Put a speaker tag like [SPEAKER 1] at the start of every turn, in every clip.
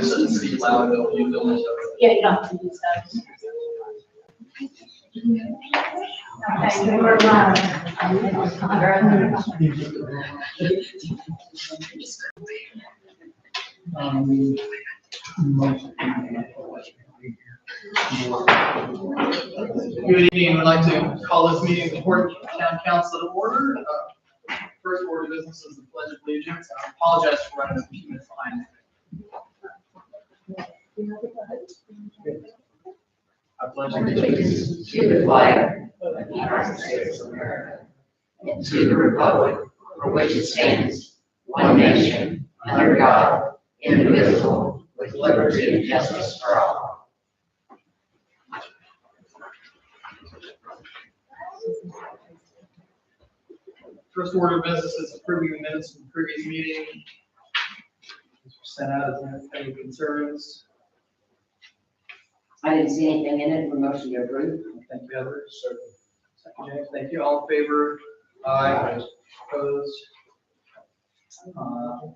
[SPEAKER 1] Speak loud, don't you know?
[SPEAKER 2] Yeah, you don't have to use those. Okay, we're live.
[SPEAKER 1] Good evening. I'd like to call this meeting of the Port Town Council to order. First order of business is the Pledge of Allegiance. I apologize for running a few minutes behind. I pledge allegiance
[SPEAKER 3] to the flag of the United States of America and to the republic for which it stands, one nation, under God, indivisible, with liberty and justice for all.
[SPEAKER 1] First order of business is approving the minutes from the previous meeting. Sent out, is there any concerns?
[SPEAKER 3] I didn't see anything in it for motion to approve.
[SPEAKER 1] Thank you, Heather. Second, James. Thank you. All in favor? Aye. Opposed?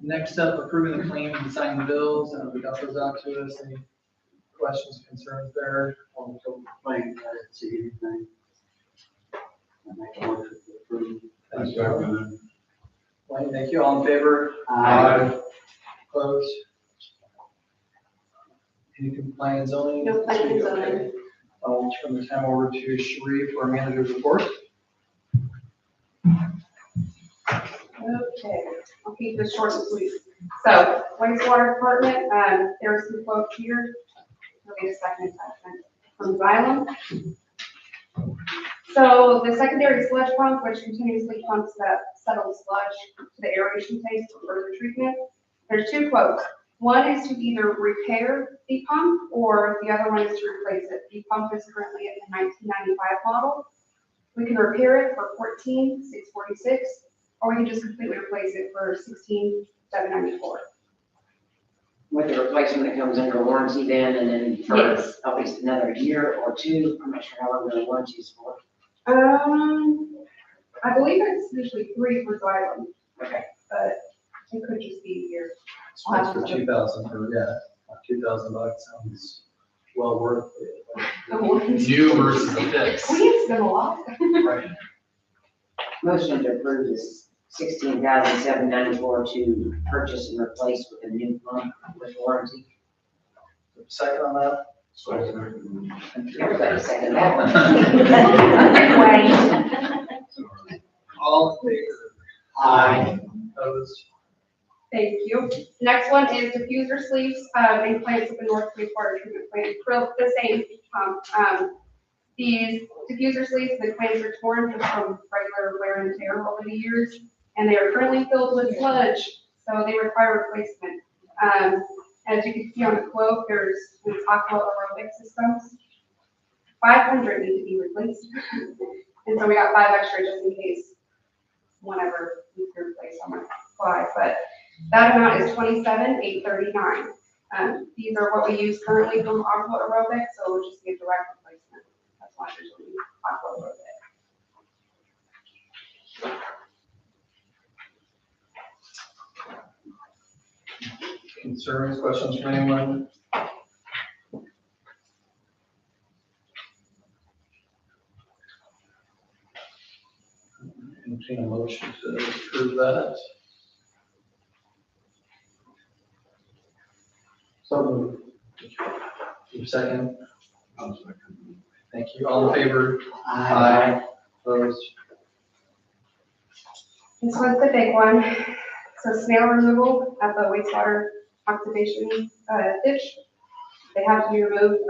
[SPEAKER 1] Next up, approving the claims and signing the bills. We got those out to us. Any questions, concerns there?
[SPEAKER 4] On the claim, I didn't see anything. I make a motion to approve.
[SPEAKER 1] Thank you. Wayne, thank you. All in favor?
[SPEAKER 4] Aye.
[SPEAKER 1] Opposed? Any complaints zoning?
[SPEAKER 2] No complaints zoning.
[SPEAKER 1] I'll turn the time over to Sheree for our manager's report.
[SPEAKER 5] Okay, I'll keep this short and sweet. So wastewater department, there's some quotes here. I'll get a second attachment from Xylem. So the secondary sludge pump, which continuously pumps that settled sludge to the aeration tanks for further treatment. There's two quotes. One is to either repair the pump or the other one is to replace it. The pump is currently at the 1995 model. We can repair it for $14,646, or we can just completely replace it for $16,794.
[SPEAKER 3] With the replacement that comes under warranty then, and then for
[SPEAKER 5] Yes.
[SPEAKER 3] at least another year or two. I'm not sure how long the warranty is for.
[SPEAKER 5] I believe it's usually 3 for Xylem.
[SPEAKER 3] Okay.
[SPEAKER 5] But it could just be a year.
[SPEAKER 1] It's for 2,000 or $2,000 sounds well worth it. New versus a fix.
[SPEAKER 5] We have spent a lot.
[SPEAKER 1] Right.
[SPEAKER 3] Motion to approve is $16,794 to purchase and replace with a new pump with warranty.
[SPEAKER 1] Second on that?
[SPEAKER 3] Everybody second that one.
[SPEAKER 1] All in favor?
[SPEAKER 3] Aye.
[SPEAKER 1] Opposed?
[SPEAKER 5] Thank you. Next one is diffuser sleeves and plants at the North Wastewater Treatment Plant. For the same pump. These diffuser sleeves, the clamps are torn just from regular wear and tear over the years, and they are currently filled with sludge, so they require replacement. As you can see on the quote, there's Aqua aerobic systems. 500 need to be replaced, and so we got 5 extra just in case whenever we can replace on supply. But that amount is $27,839. These are what we use currently from Aqua aerobic, so it will just be a direct replacement. That's why there's only Aqua aerobic.
[SPEAKER 1] Concerns, questions from anyone? Entertain a motion to approve that. So moved. Your second? Thank you. All in favor? Aye. Opposed?
[SPEAKER 5] This one's the big one. So snail removal at the wastewater oxidation ditch. They have to be removed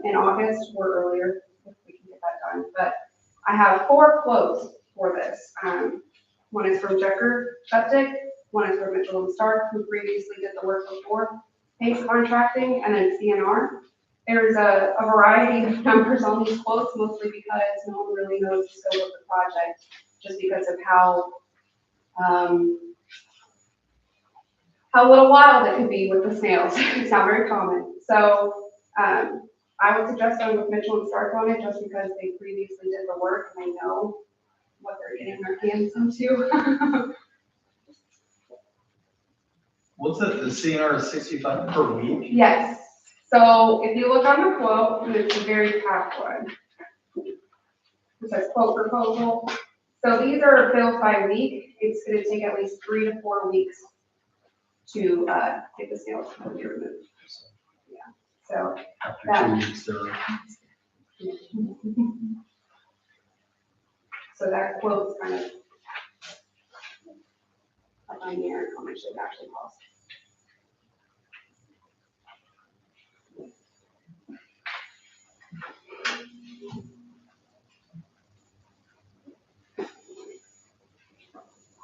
[SPEAKER 5] in August or earlier if we can get that done. But I have 4 quotes for this. One is from Jecker Septic, one is from Mitchell and Stark, who previously did the work before Pace Contracting, and then CNR. There's a variety of numbers on these quotes, mostly because no one really knows the scope of the project, just because of how little wild it can be with the snails. It's not very common. So I would suggest going with Mitchell and Stark on it just because they previously did the work and they know what they're getting their hands into.
[SPEAKER 1] What's it, the CNR is 65 per week?
[SPEAKER 5] Yes, so if you look on the quote, and it's the very top one. It says quote proposal. So these are billed by week. It's gonna take at least 3 to 4 weeks to, get the sales company removed. Yeah, so,
[SPEAKER 1] After 2 weeks, they're
[SPEAKER 5] so that quote's kind of up on here, how much it actually costs.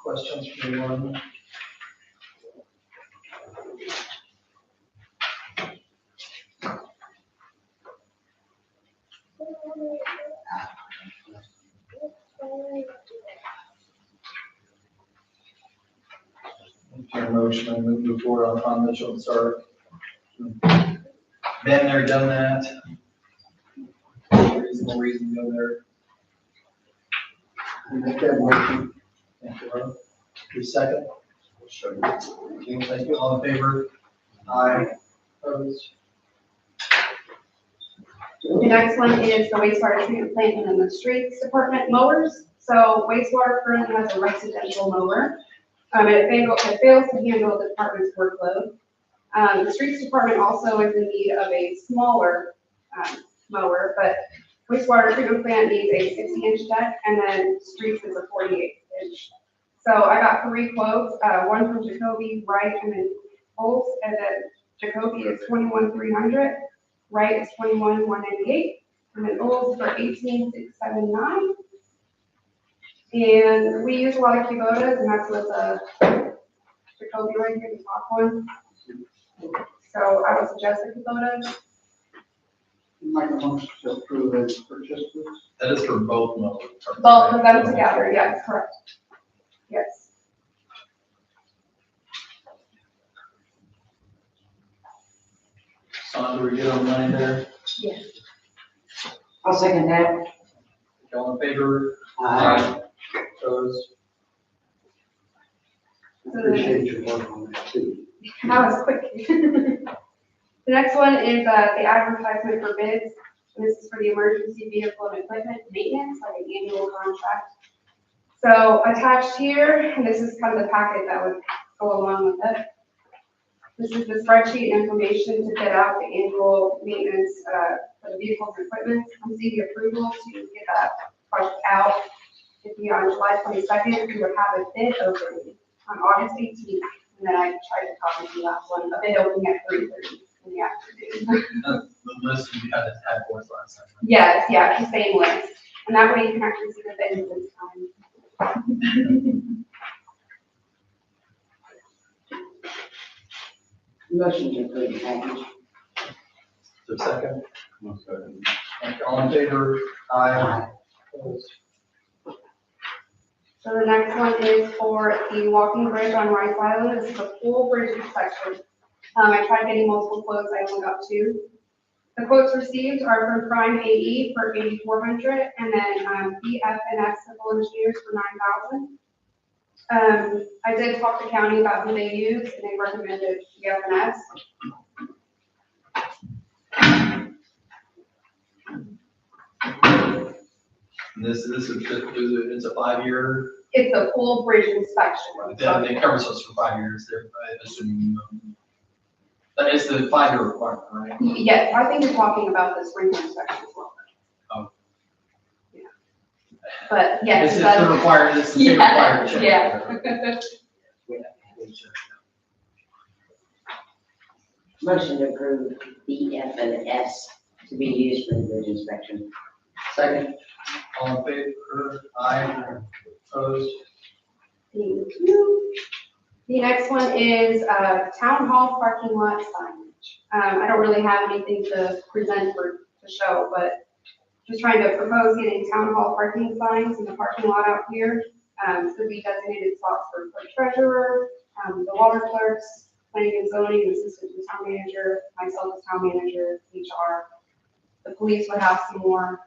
[SPEAKER 1] questions from anyone? Your motion, and move forward on Tom Mitchell and start. Been there, done that. Reasonable reason to go there.
[SPEAKER 4] Make that motion.
[SPEAKER 1] Thank you, Rob. Your second? Okay, thank you. All in favor? Aye. Opposed?
[SPEAKER 5] The next one is the wastewater treatment plant and then the streets department mowers. So wastewater currently has a residential mower. It fails to handle the department's workload. The streets department also is in need of a smaller, mower, but wastewater treatment plant needs a 60-inch deck, and then streets is a 48-inch. So I got 3 quotes, one from Jacoby, Wright, and then Olds, and then Jacoby is $21,300, Wright is $21,198, and then Olds for $18,679. And we use a lot of Kubotas, and that's with the Jacoby right here, the top one. So I would suggest a Kubota.
[SPEAKER 4] Make a motion to approve as purchased.
[SPEAKER 1] That is for both mowers.
[SPEAKER 5] Both of them together, yes, correct. Yes.
[SPEAKER 1] Sandra, we get on line there?
[SPEAKER 5] Yes.
[SPEAKER 3] I'll second that.
[SPEAKER 1] All in favor?
[SPEAKER 4] I
[SPEAKER 1] Opposed?
[SPEAKER 4] appreciate your work on that too.
[SPEAKER 5] That was quick. The next one is the advertisement for bids. And this is for the emergency vehicle and equipment maintenance, like an annual contract. So attached here, and this is kind of the packet that would go along with it. This is the spreadsheet information to bid out the annual maintenance for the vehicles and equipment. I'm seeking approval to get that project out. It'd be on July 22nd. We would have a bid opening on August 18th. And then I tried to copy the last one, a bid opening at 3:30 in the afternoon.
[SPEAKER 1] The list we had for us last time.
[SPEAKER 5] Yes, yeah, the same list. And that way you can actually see the bids this time.
[SPEAKER 3] Motion to approve the package.
[SPEAKER 1] Is there a second? Thank you. All in favor? Aye. Opposed?
[SPEAKER 5] So the next one is for the walking bridge on Rice Island. This is a full bridge inspection. I tried getting multiple quotes, I only got 2. The quotes received are from Prime AE for $8,400, and then BF&S Civil Engineers for $9,000. I did talk to county about who they use, and they recommended BF&S.
[SPEAKER 1] This is it's a 5-year,
[SPEAKER 5] It's a full bridge inspection.
[SPEAKER 1] they cover us for 5 years there, I assume. That is the 5-year requirement, right?
[SPEAKER 5] Yes, I think you're talking about the sprinkler inspection as well.
[SPEAKER 1] Oh.
[SPEAKER 5] Yeah. But yes.
[SPEAKER 1] It's the required, it's the required check.
[SPEAKER 5] Yeah.
[SPEAKER 3] Motion to approve BF&S to be used for the bridge inspection. Second.
[SPEAKER 1] All in favor? Aye. Opposed?
[SPEAKER 5] Thank you. The next one is town hall parking lot signage. I don't really have anything to present or to show, but just trying to propose getting town hall parking signs in the parking lot out here. So we designated spots for the treasurer, the water clerks, planning and zoning, assistant to town manager, myself as town manager, HR. The police would have some more.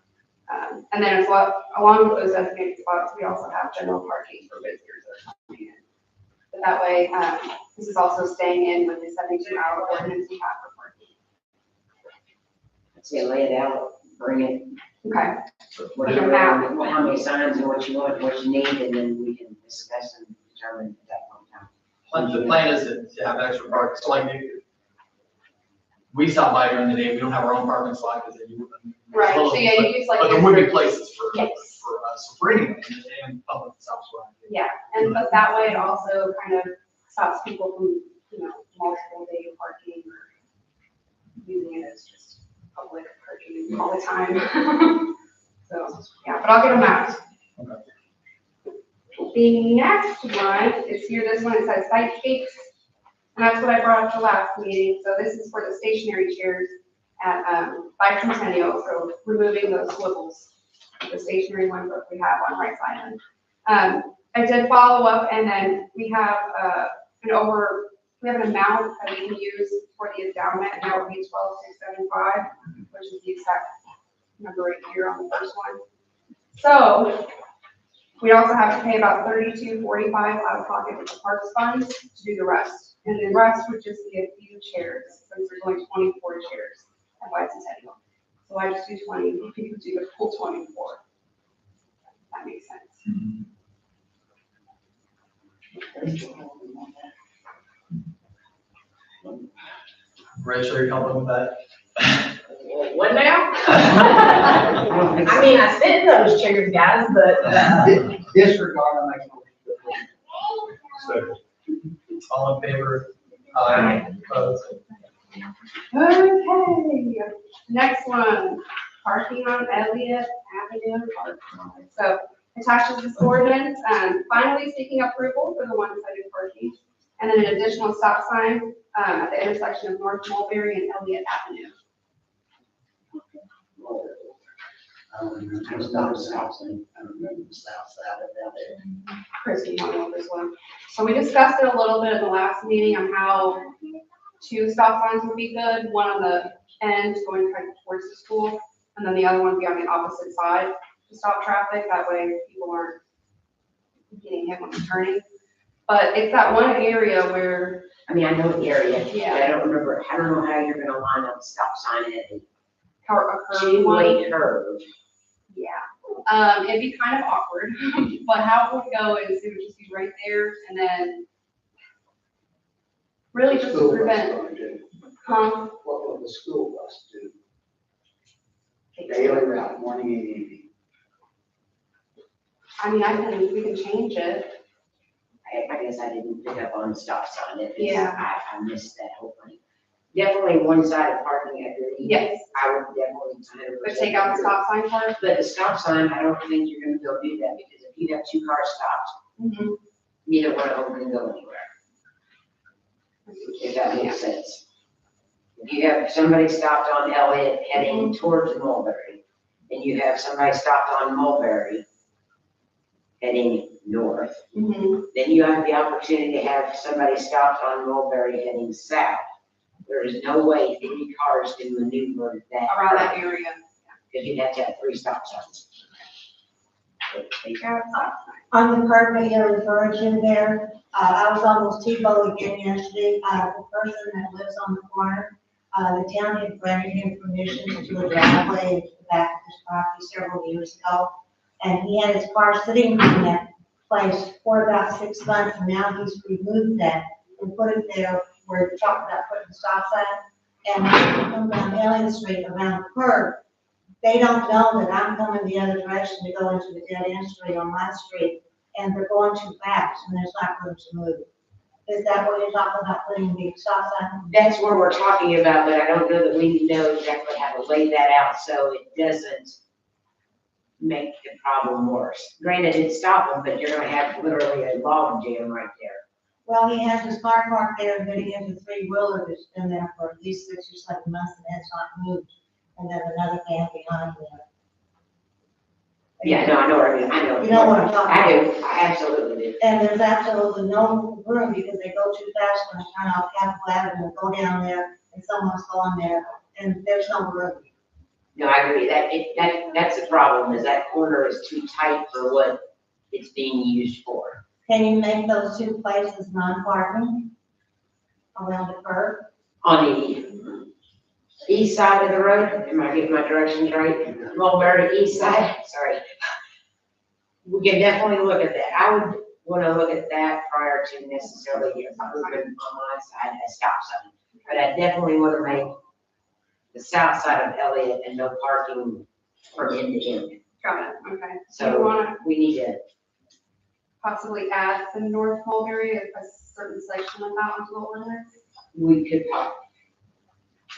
[SPEAKER 5] And then as well, along with those designated spots, we also have general parking for visitors that are coming in. But that way, this is also staying in with the 72-hour ordinance we have for parking.
[SPEAKER 3] I'd say lay it out, bring it,
[SPEAKER 5] Okay,
[SPEAKER 3] whatever,
[SPEAKER 5] map.
[SPEAKER 3] how many signs and what you want, what you need, and then we can discuss and determine at that point in time.
[SPEAKER 1] The plan is to have extra parking, so like, we stop by during the day, we don't have our own parking spot, because then you wouldn't.
[SPEAKER 5] right, so yeah, you use like.
[SPEAKER 1] But there would be places for
[SPEAKER 5] Yes.
[SPEAKER 1] us, for anyone, and public stops around.
[SPEAKER 5] Yeah, and but that way it also kind of stops people from, multiple day parking or using it as just public parking all the time. So, yeah, but I'll get them out. The next one is here, this one, it says Sitescapes, and that's what I brought up the last meeting. So this is for the stationary chairs at, Bicentennial, so removing those swivels, the stationary ones that we have on Rice Island. I did follow up, and then we have, we have an amount that we can use for the endowment, and that would be 12,675, which is the exact number right here on the first one. So we also have to pay about $32.45 out of pocket with the parks funds to do the rest. And the rest would just be a few chairs, since there's only 24 chairs at Bicentennial. So I just do 20, you can do the full 24. That makes sense.
[SPEAKER 1] Rich, are you helping with that?
[SPEAKER 6] What now? I mean, I sit in those chairs, guys, but,
[SPEAKER 4] Disregard, I make a motion.
[SPEAKER 1] All in favor? Aye. Opposed?
[SPEAKER 5] Okay, next one, parking on Elliott Avenue. So attaches this ordinance, finally seeking approval for the one-sided parking, and then an additional stop sign, at the intersection of North Mulberry and Elliott Avenue.
[SPEAKER 4] I don't remember the south side. I don't remember the south side of that.
[SPEAKER 5] Chris, you want to know this one? So we discussed it a little bit in the last meeting on how 2 stop signs would be good, one on the end going kind of towards the school, and then the other one would be on the opposite side to stop traffic. That way people aren't getting hit when they're turning. But it's that one area where,
[SPEAKER 3] I mean, I know the area, but
[SPEAKER 5] yeah,
[SPEAKER 3] I don't remember, I don't know how you're gonna line up a stop sign at a
[SPEAKER 5] how a curvy one.
[SPEAKER 3] two-way curve.
[SPEAKER 5] Yeah, it'd be kind of awkward, but how it would go is it would just be right there and then really just to
[SPEAKER 4] School bus
[SPEAKER 5] prevent,
[SPEAKER 4] gonna do.
[SPEAKER 5] huh?
[SPEAKER 4] What will the school bus do? Daily route, morning and evening.
[SPEAKER 5] I mean, we can change it.
[SPEAKER 3] I guess I didn't pick up on the stop sign.
[SPEAKER 5] Yeah.
[SPEAKER 3] I missed that whole thing. Definitely one-sided parking, I agree.
[SPEAKER 5] Yes.
[SPEAKER 3] I would definitely 100%.
[SPEAKER 5] But take out the stop sign for it?
[SPEAKER 3] But the stop sign, I don't think you're gonna go do that, because if you have 2 cars stopped, neither one of them can go anywhere, if that makes sense. If you have somebody stopped on Elliott heading towards Mulberry, and you have somebody stopped on Mulberry heading north, then you have the opportunity to have somebody stopped on Mulberry heading south. There is no way 3 cars can maneuver that.
[SPEAKER 5] Around that area.
[SPEAKER 3] Because you'd have to have 3 stop signs.
[SPEAKER 5] Take out stop sign.
[SPEAKER 2] On the curb that you're referring to there, I was almost T-boned again yesterday. The person that lives on the corner, the town had granted him permission to do a driveway into the back of his property several years ago. And he had his car sitting in that place for about 6 months, and now he's removed that and put it there where we talked about putting the stop sign. And when you come down Elliott Street around the curve, they don't know that I'm coming the other direction to go into the dead end street on my street, and they're going too fast, and there's not room to move. Is that what you're talking about, putting the stop sign?
[SPEAKER 3] That's what we're talking about, but I don't know that we know exactly how to lay that out so it doesn't make the problem worse. Granted, it's stopping, but you're gonna have literally a log jam right there.
[SPEAKER 2] Well, he has his car parked there, getting into 3-wheeler that's been there for at least 6 or 7 months and has not moved. And then another van behind him.
[SPEAKER 3] Yeah, no, I know what I mean, I know.
[SPEAKER 2] You know what I'm talking about?
[SPEAKER 3] I do, I absolutely do.
[SPEAKER 2] And there's absolutely no room because they go too fast when they turn off Capitol Avenue and go down there and someone's going there and there's no room.
[SPEAKER 3] No, I agree, that's the problem, is that corner is too tight for what it's being used for.
[SPEAKER 2] Can you make those two places non-parking around the curb?
[SPEAKER 6] On the east side of the road, am I getting my directions right? Mulberry east side, sorry. We can definitely look at that. I would wanna look at that prior to necessarily open on my side a stop sign. But I definitely wanna make the south side of Elliott and no parking from end to end.
[SPEAKER 5] Got it, okay. Do you
[SPEAKER 6] So
[SPEAKER 5] wanna
[SPEAKER 6] we need to,
[SPEAKER 5] possibly add the North Mulberry, a certain section of that onto the ordinance?
[SPEAKER 6] we could,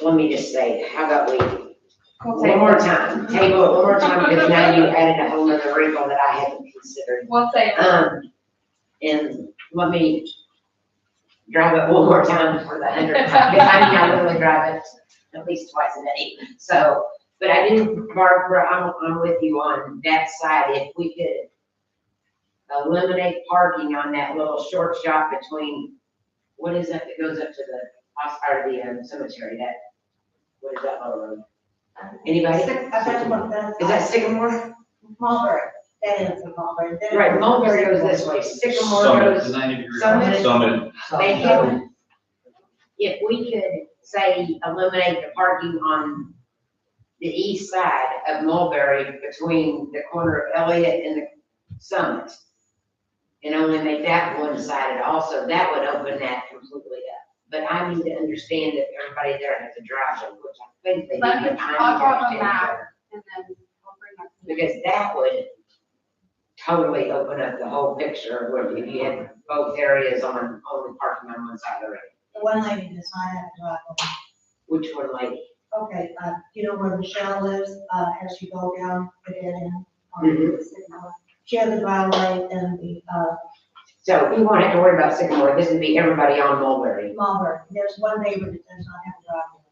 [SPEAKER 6] let me just say, how about we,
[SPEAKER 5] We'll
[SPEAKER 6] one
[SPEAKER 5] table
[SPEAKER 6] more
[SPEAKER 5] it.
[SPEAKER 6] time, table it one more time, because now you added a whole other wrinkle that I hadn't considered.
[SPEAKER 5] We'll table it.
[SPEAKER 6] And let me drive it one more time for the 100th time, because I mean, I literally drive it at least twice a day. So, but I do, Barbara, I'm with you on that side. If we could eliminate parking on that little short shot between, what is that goes up to the cemetery, that, what is that little road? Anybody? Is that Sycamore?
[SPEAKER 2] Mulberry, that is a Mulberry. Then
[SPEAKER 6] Right,
[SPEAKER 2] it's-
[SPEAKER 6] Mulberry goes this way, Sycamore
[SPEAKER 3] Summit,
[SPEAKER 6] goes,
[SPEAKER 3] the 90-degree.
[SPEAKER 6] Summit.
[SPEAKER 3] Summit.
[SPEAKER 6] thank you. If we could say eliminate the parking on the east side of Mulberry between the corner of Elliott and the Summit, and only make that one-sided also, that would open that completely up. But I need to understand that everybody there has a driveway, which I think they do.
[SPEAKER 5] Let me,
[SPEAKER 6] but I
[SPEAKER 5] I'll
[SPEAKER 6] need to
[SPEAKER 5] draw a
[SPEAKER 6] understand
[SPEAKER 5] map
[SPEAKER 6] better.
[SPEAKER 5] and then I'll bring that. to you.
[SPEAKER 6] Because that would totally open up the whole picture, where if you had both areas on, only parking on one side of the road.
[SPEAKER 2] The one lady does not have a driveway.
[SPEAKER 6] Which one, lady?
[SPEAKER 2] Okay, you know where Michelle lives, as you go down the dead end?
[SPEAKER 6] Mhm.
[SPEAKER 2] She has a driveway and the,
[SPEAKER 6] So you won't have to worry about Sycamore, this would be everybody on Mulberry.
[SPEAKER 2] Mulberry, there's one neighbor that does not have a driveway.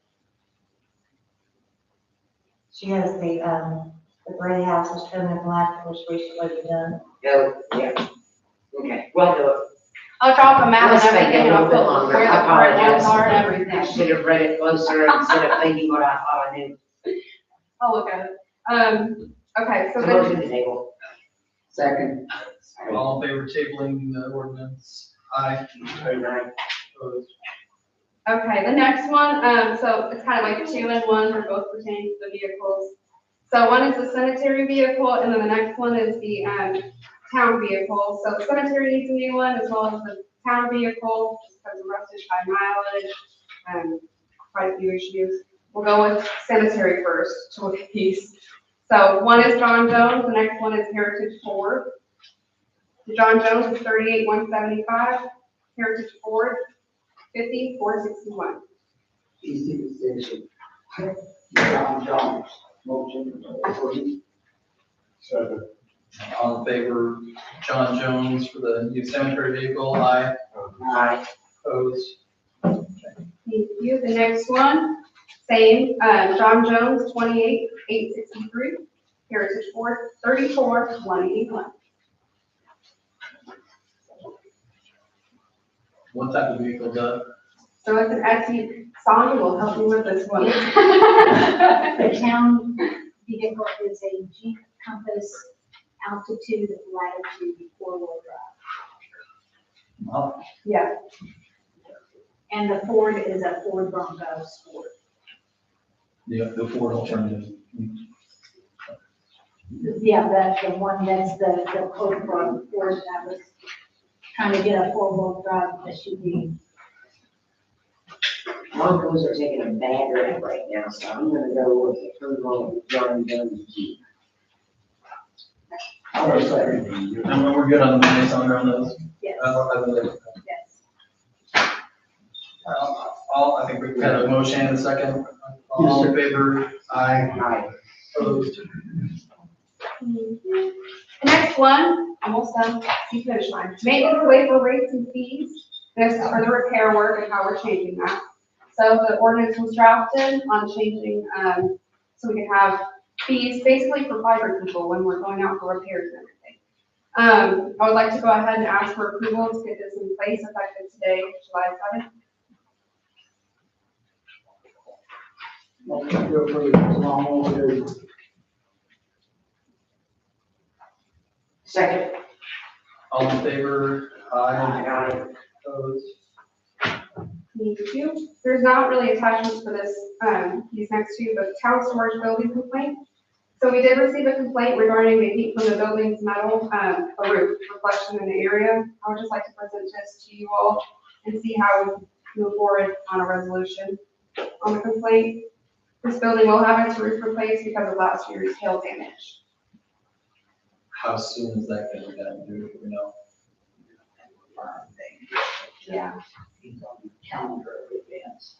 [SPEAKER 2] She has the gray house that's coming in black, that was recently done.
[SPEAKER 6] Oh, yeah. Okay, well, do it.
[SPEAKER 5] I'll drop a map
[SPEAKER 6] Let's
[SPEAKER 5] and
[SPEAKER 6] make it
[SPEAKER 5] everything,
[SPEAKER 6] a
[SPEAKER 5] and
[SPEAKER 6] little
[SPEAKER 5] I'll
[SPEAKER 6] bit
[SPEAKER 5] put
[SPEAKER 6] longer.
[SPEAKER 5] where the
[SPEAKER 6] I
[SPEAKER 5] current ones
[SPEAKER 6] apologize.
[SPEAKER 5] are and
[SPEAKER 6] I
[SPEAKER 5] everything.
[SPEAKER 6] should have read it closer instead of thinking what I thought I knew.
[SPEAKER 5] I'll look at it. Okay, so
[SPEAKER 6] So
[SPEAKER 5] then,
[SPEAKER 6] motion to table.
[SPEAKER 4] Second.
[SPEAKER 1] All in favor of tabling the ordinance? Aye. Opposed?
[SPEAKER 5] okay, the next one, so it's kind of like 2 in 1, they're both pertaining to the vehicles. So one is the cemetery vehicle, and then the next one is the, town vehicle. So the cemetery needs a new one, as well as the town vehicle, just because of rusted high mileage, quite a few issues. We'll go with cemetery first, to look at these. So one is John Jones, the next one is Heritage Ford. The John Jones is 38,175, Heritage Ford, 50,461.
[SPEAKER 4] Easy decision. John, motion.
[SPEAKER 3] Second.
[SPEAKER 1] All in favor, John Jones for the new cemetery vehicle? Aye.
[SPEAKER 6] Aye.
[SPEAKER 1] Opposed?
[SPEAKER 5] Thank you. The next one, same, John Jones, 28,863, Heritage Ford, 34,181.
[SPEAKER 1] What type of vehicle, Doug?
[SPEAKER 5] So it's an Etsy, Sonia will help you with this one.
[SPEAKER 7] The town vehicle is a Jeep Compass altitude latitude four-wheel drive.
[SPEAKER 1] Well,
[SPEAKER 5] Yeah,
[SPEAKER 7] And the Ford is a Ford Bronco Sport.
[SPEAKER 1] the Ford alternative.
[SPEAKER 7] Yeah, that's the one, that's the quote for Ford that was trying to get a four-wheel drive SUV.
[SPEAKER 6] Broncos are taking a bad rap right now, so I'm gonna go with the approval of John Jones Jeep.
[SPEAKER 1] And we're good on the minutes on those?
[SPEAKER 7] Yes,
[SPEAKER 1] I believe.
[SPEAKER 7] yes.
[SPEAKER 1] I think we've got a motion and a second. All in favor? Aye.
[SPEAKER 6] Aye.
[SPEAKER 1] Opposed?
[SPEAKER 5] The next one, almost done, see finish line. Maintenance waiver rates and fees. This is for the repair work and how we're changing that. So the ordinance was drafted on changing, so we can have fees basically for fiber people when we're going out for repairs and everything. I would like to go ahead and ask for approval to get this in place effective today, July 7th.
[SPEAKER 4] Motion to approve, Tom, motion.
[SPEAKER 6] Second.
[SPEAKER 1] All in favor?
[SPEAKER 6] Aye.
[SPEAKER 1] Opposed?
[SPEAKER 5] Thank you. There's not really attachments for this, these next two, but town storage building complaint. So we did receive a complaint regarding the heat from the building's metal, a roof reflection in the area. I would just like to present this to you all and see how we move forward on a resolution on the complaint. This building will have its roof replaced because of last year's hail damage.
[SPEAKER 1] How soon is that gonna be done? Do we know?
[SPEAKER 5] Yeah.
[SPEAKER 4] Calendar events.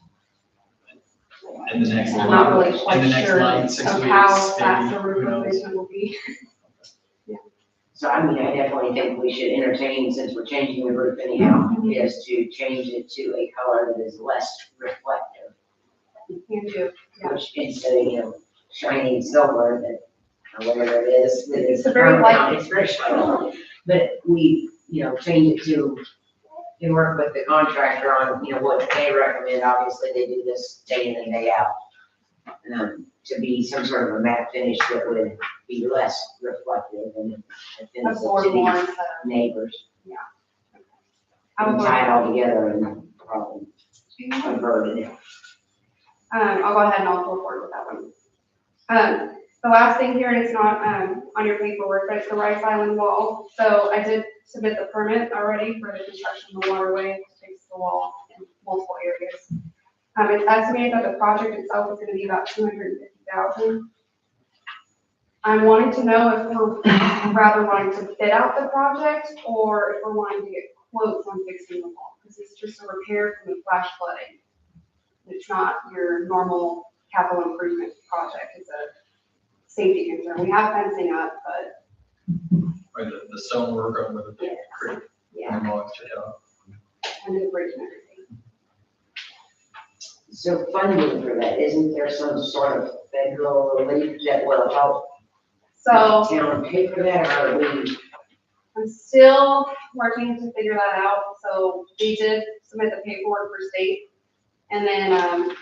[SPEAKER 1] In the next
[SPEAKER 5] I'm
[SPEAKER 1] month?
[SPEAKER 5] not really
[SPEAKER 1] In the
[SPEAKER 5] quite
[SPEAKER 1] next
[SPEAKER 5] sure
[SPEAKER 1] month,
[SPEAKER 5] of
[SPEAKER 1] 6 weeks,
[SPEAKER 5] how fast
[SPEAKER 1] maybe,
[SPEAKER 5] the
[SPEAKER 1] who
[SPEAKER 5] roof
[SPEAKER 1] knows?
[SPEAKER 5] replacement will be.
[SPEAKER 6] So I mean, I definitely think we should entertain, since we're changing the roof anyhow, is to change it to a color that is less reflective,
[SPEAKER 5] Can do. Yeah.
[SPEAKER 6] which instead of, shiny silver that, or whatever it is, that is.
[SPEAKER 5] It's a very light-
[SPEAKER 6] It's very shiny. But we, change it to, and work with the contractor on, what they recommend. Obviously, they do this day in and day out. To be some sort of a matte finish that would be less reflective and offensive
[SPEAKER 5] Absorb
[SPEAKER 6] to
[SPEAKER 5] more
[SPEAKER 6] the
[SPEAKER 5] instead of.
[SPEAKER 6] neighbors.
[SPEAKER 5] I
[SPEAKER 6] And
[SPEAKER 5] will
[SPEAKER 6] tie it all together and probably convert it.
[SPEAKER 5] I'll go ahead and I'll go forward with that one. The last thing here, and it's not, on your paperwork, but it's the Rice Island wall. So I did submit the permit already for the construction of the waterway to fix the wall in multiple areas. It's estimated that the project itself is gonna be about $250,000. I'm wanting to know if we're rather wanting to bid out the project or if we're wanting to get quotes on fixing the wall, because it's just a repair from the flash flooding. It's not your normal capital improvement project, it's a safety concern. We have fencing up, but
[SPEAKER 1] Or the stonework over the
[SPEAKER 5] yes,
[SPEAKER 1] creek?
[SPEAKER 5] yeah,
[SPEAKER 1] And all extra,
[SPEAKER 5] and the bridge and everything.
[SPEAKER 6] So funding for that, isn't there some sort of federal relief that will help
[SPEAKER 5] So
[SPEAKER 6] the town pay for that, or are we?
[SPEAKER 5] I'm still working to figure that out. So we did submit the paperwork for state. And then,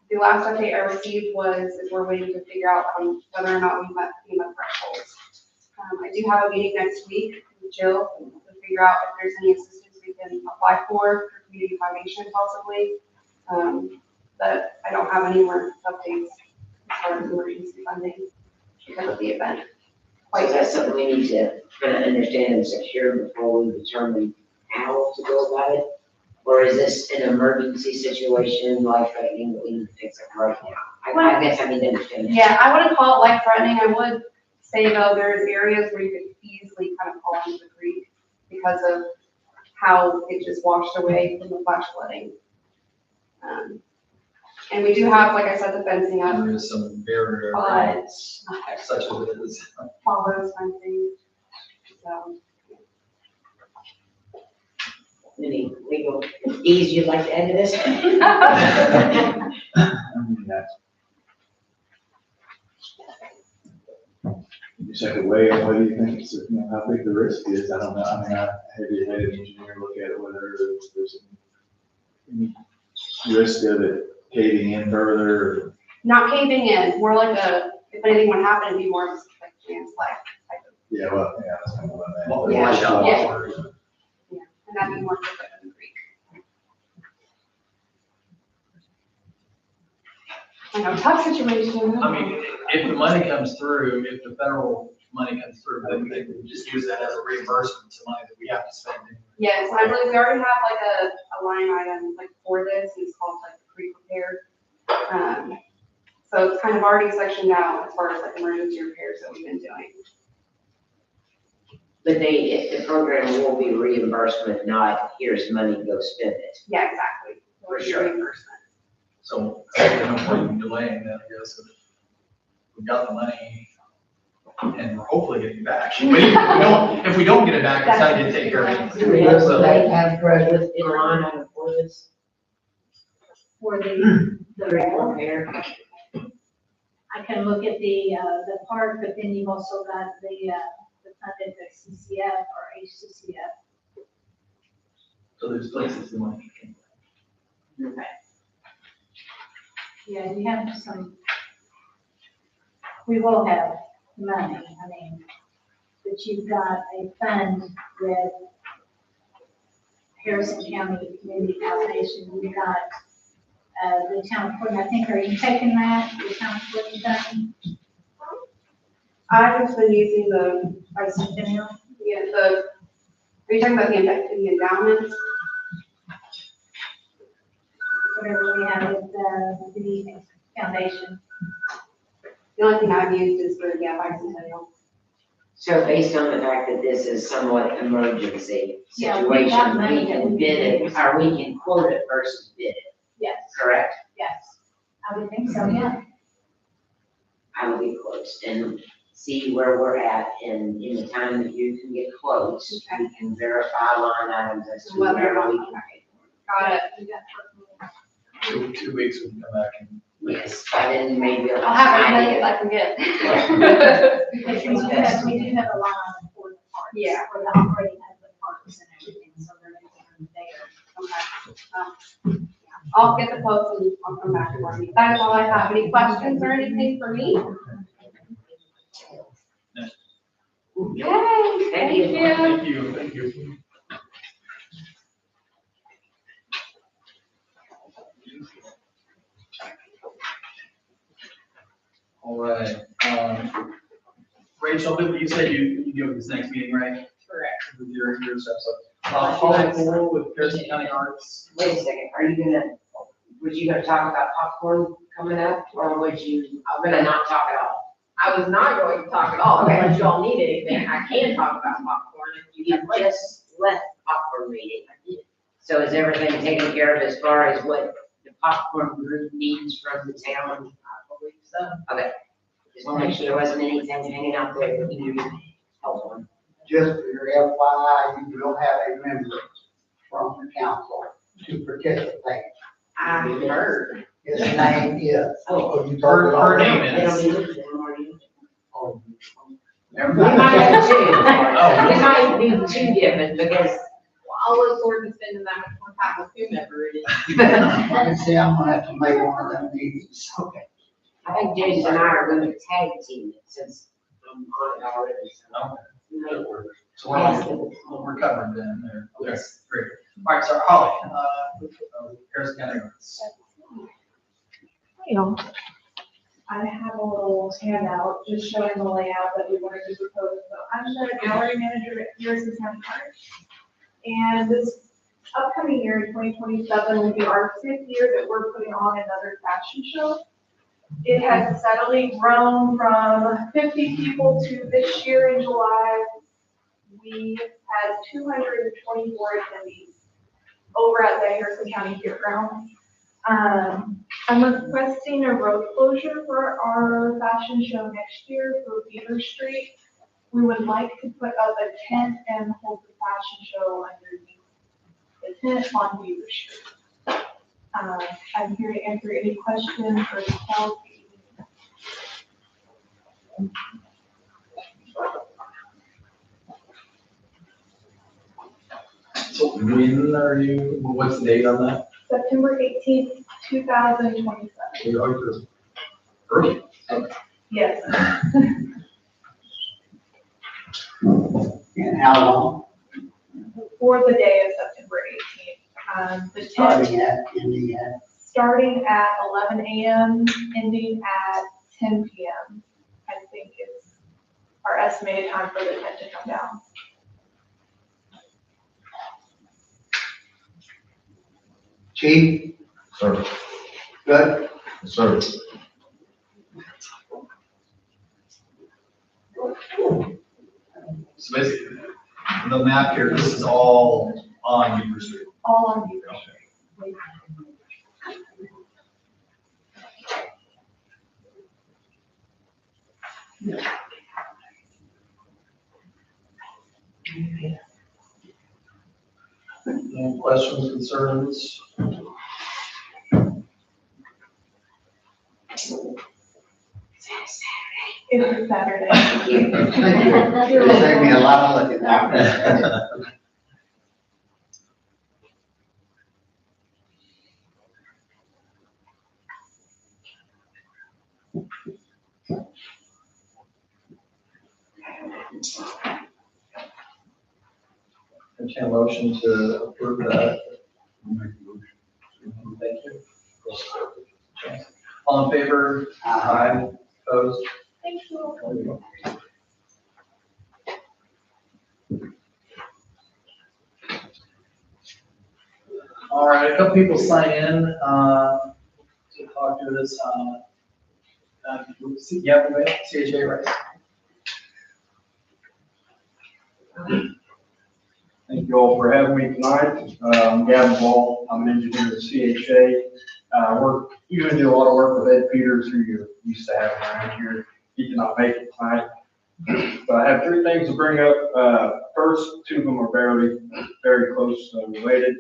[SPEAKER 5] the last update I received is we're waiting to figure out whether or not we met FEMA thresholds. I do have a meeting next week with Jill to figure out if there's any assistance we can apply for community foundation possibly. But I don't have any more updates as far as emergency funding because of the event.
[SPEAKER 6] Like, that's something we need to kind of understand and secure before we determine how to go about it? Or is this an emergency situation, life-threatening, that we need to fix it right now? I guess I need to understand.
[SPEAKER 5] Yeah, I wouldn't call it life threatening. I would say though, there's areas where you could easily kind of fall into the creek because of how it just washed away from the flash flooding. And we do have, like I said, the fencing up,
[SPEAKER 1] There is some barrier,
[SPEAKER 5] but
[SPEAKER 1] such as it is.
[SPEAKER 5] all those fencing. So,
[SPEAKER 6] Any legal ease you'd like to add to this?
[SPEAKER 8] You just have to weigh up, what do you think, how big the risk is, I don't know, I mean, I had to have an engineer look at it, whether there's any risk of it caving in further.
[SPEAKER 5] not caving in, more like if anything would happen, it'd be more of a like landslide type of,
[SPEAKER 8] Yeah, well, yeah, that's kind of what I meant.
[SPEAKER 1] Well,
[SPEAKER 5] Yeah.
[SPEAKER 1] wash out
[SPEAKER 5] Yeah.
[SPEAKER 1] water.
[SPEAKER 5] and that'd be more like a creek. I know, tough situation.
[SPEAKER 1] I mean, if the money comes through, if the federal money comes through, then they can just use that as a reimbursement to money that we have to spend.
[SPEAKER 5] Yes, I believe we already have like a line item like for this, and it's called like the creek repair. So it's kind of already sectioned out as far as like emergency repairs that we've been doing.
[SPEAKER 6] But the program will be reimbursement, not here's money, go spend it.
[SPEAKER 5] Yeah, exactly. Or
[SPEAKER 6] For sure.
[SPEAKER 5] reimbursement.
[SPEAKER 1] So there's no point in delaying that, I guess. If we've got the money and we're hopefully getting it back. But if we don't get it back, it's not gonna take care of
[SPEAKER 6] Do we
[SPEAKER 1] it.
[SPEAKER 6] have
[SPEAKER 1] So-
[SPEAKER 6] somebody have growth in line item for this?
[SPEAKER 7] For the
[SPEAKER 6] Creek
[SPEAKER 7] wall.
[SPEAKER 6] repair?
[SPEAKER 7] I can look at the park, but then you've also got the funded the CCF or HCCF.
[SPEAKER 1] So there's places the money can.
[SPEAKER 6] Okay.
[SPEAKER 7] Yeah, we have some, we will have money, I mean, but you've got a fund with Harrison County Community Foundation, you've got, the town of Clinton, I think, are you taking that, the town of Clinton fund?
[SPEAKER 5] I've just been using the,
[SPEAKER 7] Bicentennial?
[SPEAKER 5] yeah, are you talking about the endowments?
[SPEAKER 7] Whatever we have with the foundation.
[SPEAKER 5] The only thing I've used is for, yeah, bicentennial.
[SPEAKER 6] So based on the fact that this is somewhat emergency
[SPEAKER 7] Yeah, we got
[SPEAKER 6] situation,
[SPEAKER 7] money
[SPEAKER 6] we
[SPEAKER 7] that
[SPEAKER 6] can
[SPEAKER 7] we
[SPEAKER 6] bid
[SPEAKER 7] can
[SPEAKER 6] it, or we can quote it versus bid it,
[SPEAKER 7] Yes,
[SPEAKER 6] correct?
[SPEAKER 7] yes. I would think so, yeah.
[SPEAKER 6] I will get quotes and see where we're at, and in the time that you can get quotes, we can verify line items as to where we can pay.
[SPEAKER 5] Got it.
[SPEAKER 7] We got
[SPEAKER 1] Two weeks we can come back and.
[SPEAKER 6] Yes, by then maybe we'll
[SPEAKER 5] I'll
[SPEAKER 6] have
[SPEAKER 5] have
[SPEAKER 6] an
[SPEAKER 5] as many as
[SPEAKER 6] idea.
[SPEAKER 5] I can get.
[SPEAKER 7] Because we do have a line item for the parks.
[SPEAKER 5] Yeah.
[SPEAKER 7] For the operating of the parks and everything, so they're making them there.
[SPEAKER 5] Okay. I'll get the quotes and I'll come back for you. That is all I have. Any questions or anything for me? Okay, thank you.
[SPEAKER 1] Thank you, thank you. All right, Rachel, you said you go to this next meeting, right?
[SPEAKER 6] Correct.
[SPEAKER 1] With your stuff, so, Holly Pool with Harrison County Arts.
[SPEAKER 6] Wait a second, are you gonna, was you gonna talk about popcorn coming up, or would you, I'm gonna not talk at all?
[SPEAKER 9] I was not going to talk at all, unless y'all need anything, I can talk about popcorn if you
[SPEAKER 6] You
[SPEAKER 9] have like.
[SPEAKER 6] just left popcorn meeting. So is everything taken care of as far as what the popcorn group needs from the town?
[SPEAKER 9] I believe so.
[SPEAKER 6] Okay, just want to make sure there wasn't anything hanging out there that you needed help on.
[SPEAKER 4] Just for your FYI, you will have a member from the council to participate.
[SPEAKER 9] I heard.
[SPEAKER 4] His name is.
[SPEAKER 6] Oh,
[SPEAKER 4] you
[SPEAKER 1] Her
[SPEAKER 4] heard it
[SPEAKER 1] name
[SPEAKER 6] They don't
[SPEAKER 1] is.
[SPEAKER 6] need it anymore, do you?
[SPEAKER 4] already?
[SPEAKER 1] Never
[SPEAKER 6] We
[SPEAKER 1] mind.
[SPEAKER 6] might have two.
[SPEAKER 1] Oh.
[SPEAKER 6] We might be two different because
[SPEAKER 9] Well, I'll look forward to spending that much more time with whomever it is.
[SPEAKER 4] I see, I'm gonna have to make one of them meetings. Okay.
[SPEAKER 6] I think James and I are going to tag team it since I'm on it already.
[SPEAKER 1] Okay.
[SPEAKER 6] So.
[SPEAKER 1] So we're covered then there. Okay, great. All right, so Holly, Harrison County Arts.
[SPEAKER 10] I have a little handout just showing the layout that we wanted to propose. So I'm the gallery manager at Harrison County Arts. And this upcoming year, 2027, will be our 5th year that we're putting on another fashion show. It has steadily grown from 50 people to this year in July. We had 224 attendees over at the Harrison County Fairgrounds. I'm requesting a road closure for our fashion show next year for Beaver Street. We would like to put up a tent and hold the fashion show underneath the tent on Beaver Street. I'm here to answer any questions or details.
[SPEAKER 1] So when are you, what's the date on that?
[SPEAKER 10] September 18th, 2027.
[SPEAKER 1] Early.
[SPEAKER 10] Yes.
[SPEAKER 4] And how long?
[SPEAKER 10] For the day of September 18th. The tent
[SPEAKER 4] Starting at, ending at?
[SPEAKER 10] starting at 11 a.m., ending at 10 p.m. I think is our estimated time for the tent to come down.
[SPEAKER 4] Chief,
[SPEAKER 8] Sir,
[SPEAKER 4] good?
[SPEAKER 8] sir.
[SPEAKER 1] So basically, the map here, this is all on Beaver Street.
[SPEAKER 10] All on Beaver Street.
[SPEAKER 1] Any questions, concerns?
[SPEAKER 10] It is Saturday.
[SPEAKER 6] Thank you.
[SPEAKER 4] Thank you. It'll save me a lot of looking out.
[SPEAKER 1] entertain a motion to approve that. Thank you. All in favor? Aye. Opposed?
[SPEAKER 10] Thank you.
[SPEAKER 1] All right, a couple people sign in, to talk to this, yeah, we wait, CHA Rice.
[SPEAKER 11] Thank you all for having me tonight. I'm Gavin Ball. I'm an engineer at CHA. You're gonna do a lot of work with Ed Peters, who you're used to having around here. He cannot make it tonight. But I have three things to bring up. First, two of them are very close related.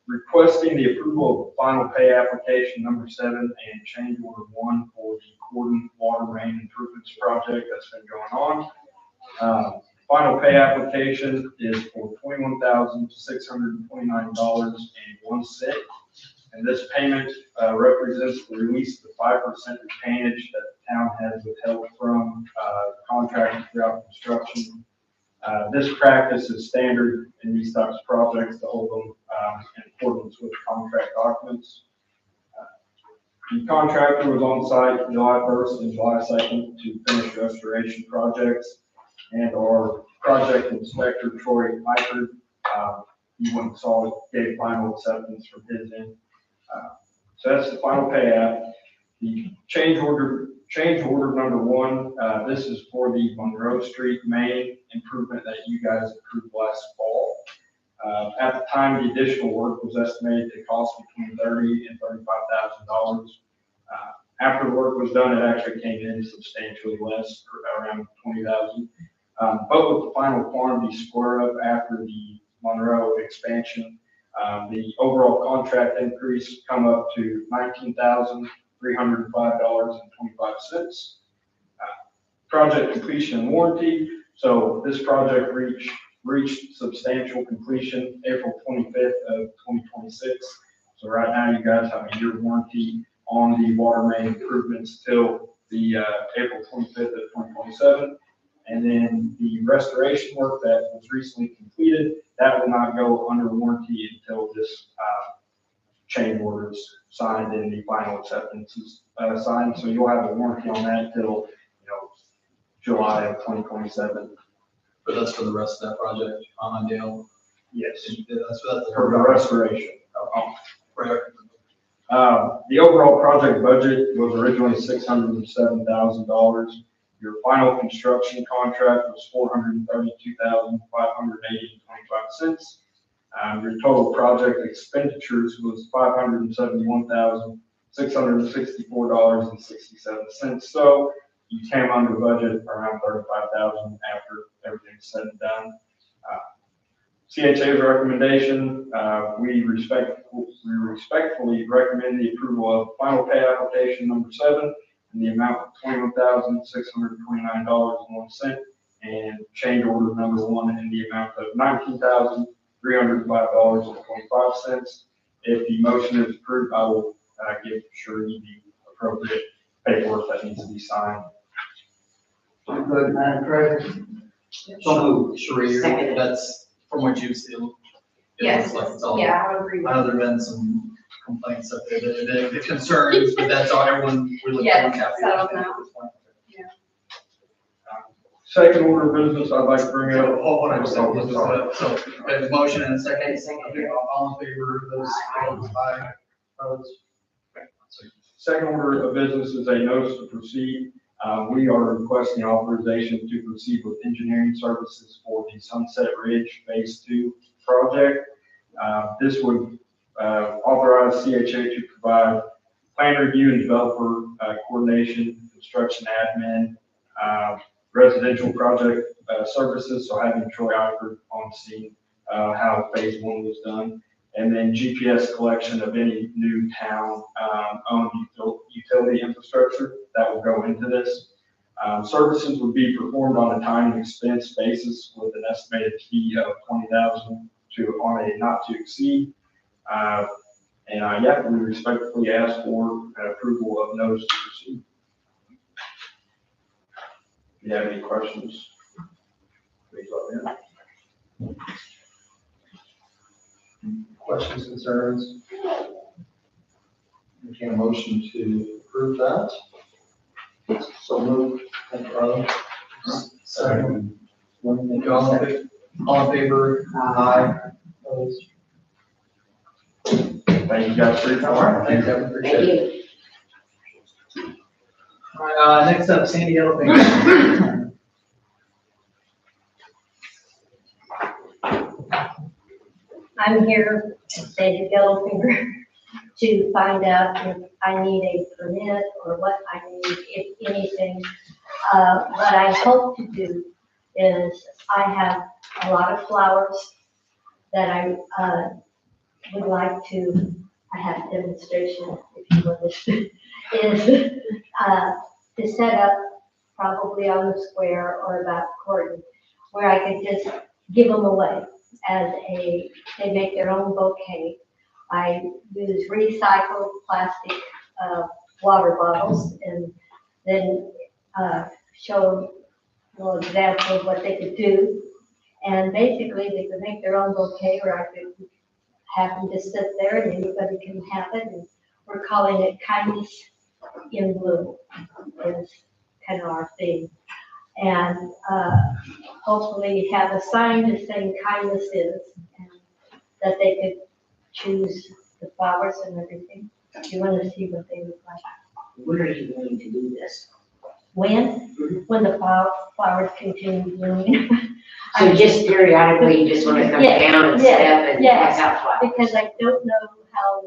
[SPEAKER 11] Requesting the approval of final pay application number 7 and change order 1 for the Corden Water Main Improvements Project that's been going on. Final pay application is for $21,629.01. And this payment represents the release of the 5% retainage that the town has withheld from contractors throughout construction. This practice is standard in these types of projects to hold them in accordance with contract documents. The contractor was on site July 1st and July 2nd to finish restoration projects. And our project inspector, Troy Eichert, he went and saw it, gave final acceptance from his end. So that's the final pay app. The change order number 1, this is for the Monroe Street main improvement that you guys approved last fall. At the time, the additional work was estimated to cost between $30,000 and $35,000. After the work was done, it actually came in substantially less, around $20,000. But with the final quantity square up after the Monroe expansion, the overall contract increase come up to $19,305.25. Project completion and warranty. So this project reached substantial completion April 25th of 2026. So right now you guys have a year warranty on the water main improvements till the April 25th of 2027. And then the restoration work that was recently completed, that will not go under warranty until this change order is signed and the final acceptance is signed. So you'll have a warranty on that till, July of 2027.
[SPEAKER 1] But that's for the rest of that project on Dale.
[SPEAKER 11] Yes,
[SPEAKER 1] That's
[SPEAKER 11] for the restoration.
[SPEAKER 1] Right.
[SPEAKER 11] The overall project budget was originally $607,000. Your final construction contract was $432,580.25. Your total project expenditures was $571,664.67. So you came under budget around $35,000 after everything's said and done. CHA's recommendation, we respectfully recommend the approval of final pay application number 7 in the amount of $21,629.01 and change order number 1 in the amount of $19,305.25. If the motion is approved, I will give Sheree the appropriate paperwork that needs to be signed.
[SPEAKER 4] Good, Madam President. So moved.
[SPEAKER 1] Sheree,
[SPEAKER 6] Second.
[SPEAKER 1] that's from what you've seen. It
[SPEAKER 5] Yes,
[SPEAKER 1] looks like it's all-
[SPEAKER 5] yeah, I would agree
[SPEAKER 1] I
[SPEAKER 5] with
[SPEAKER 1] know there've been some complaints up there, the concerns, but that's all everyone really.
[SPEAKER 5] Yes, settled now.
[SPEAKER 11] Second order of business, I'd like to bring up.
[SPEAKER 1] Hold on, so, we have a motion and a second.
[SPEAKER 6] Second.
[SPEAKER 1] Okay, all in favor of those? Aye. Opposed?
[SPEAKER 11] Second order of business is a notice to proceed. We are requesting authorization to proceed with engineering services for the Sunset Ridge Phase 2 project. This would authorize CHA to provide plan review and developer coordination, construction admin, residential project services, so having Troy Eichert on scene, how Phase 1 was done. And then GPS collection of any new town owned utility infrastructure that will go into this. Services would be performed on a time and expense basis with an estimated fee of $20,000 on a not to exceed. We respectfully ask for approval of notice to proceed. If you have any questions, please let me know.
[SPEAKER 1] Questions, concerns? Entertain a motion to approve that. So moved. Thank you, Arlen. Second. Thank you. All in favor? Aye. Opposed? Thank you guys for your time. Thanks, Kevin. Appreciate
[SPEAKER 6] Thank
[SPEAKER 1] it.
[SPEAKER 6] you.
[SPEAKER 1] All right, next up, Sandy Elevator.
[SPEAKER 12] I'm here to say to Goldfinger to find out if I need a permit or what I need, if anything. What I hope to do is I have a lot of flowers that I would like I have a demonstration, if you will, is to set up probably on the square or about Gordon, where I could just give them away as they make their own bouquet. I use recycled plastic water bottles and then show a little example of what they could do. And basically they could make their own bouquet, or I could have them just sit there and anybody can have it. And we're calling it Kindness in Bloom, is kind of our theme. And hopefully have a sign to say kindness is, and that they could choose the flowers and everything. You want to see what they look like.
[SPEAKER 6] When are you going to do this?
[SPEAKER 12] When the flowers continue blooming.
[SPEAKER 6] So just periodically, you just want to come
[SPEAKER 12] Yes,
[SPEAKER 6] down and
[SPEAKER 12] yes,
[SPEAKER 6] step and
[SPEAKER 12] yes.
[SPEAKER 6] pass out flowers?
[SPEAKER 12] Because I don't know how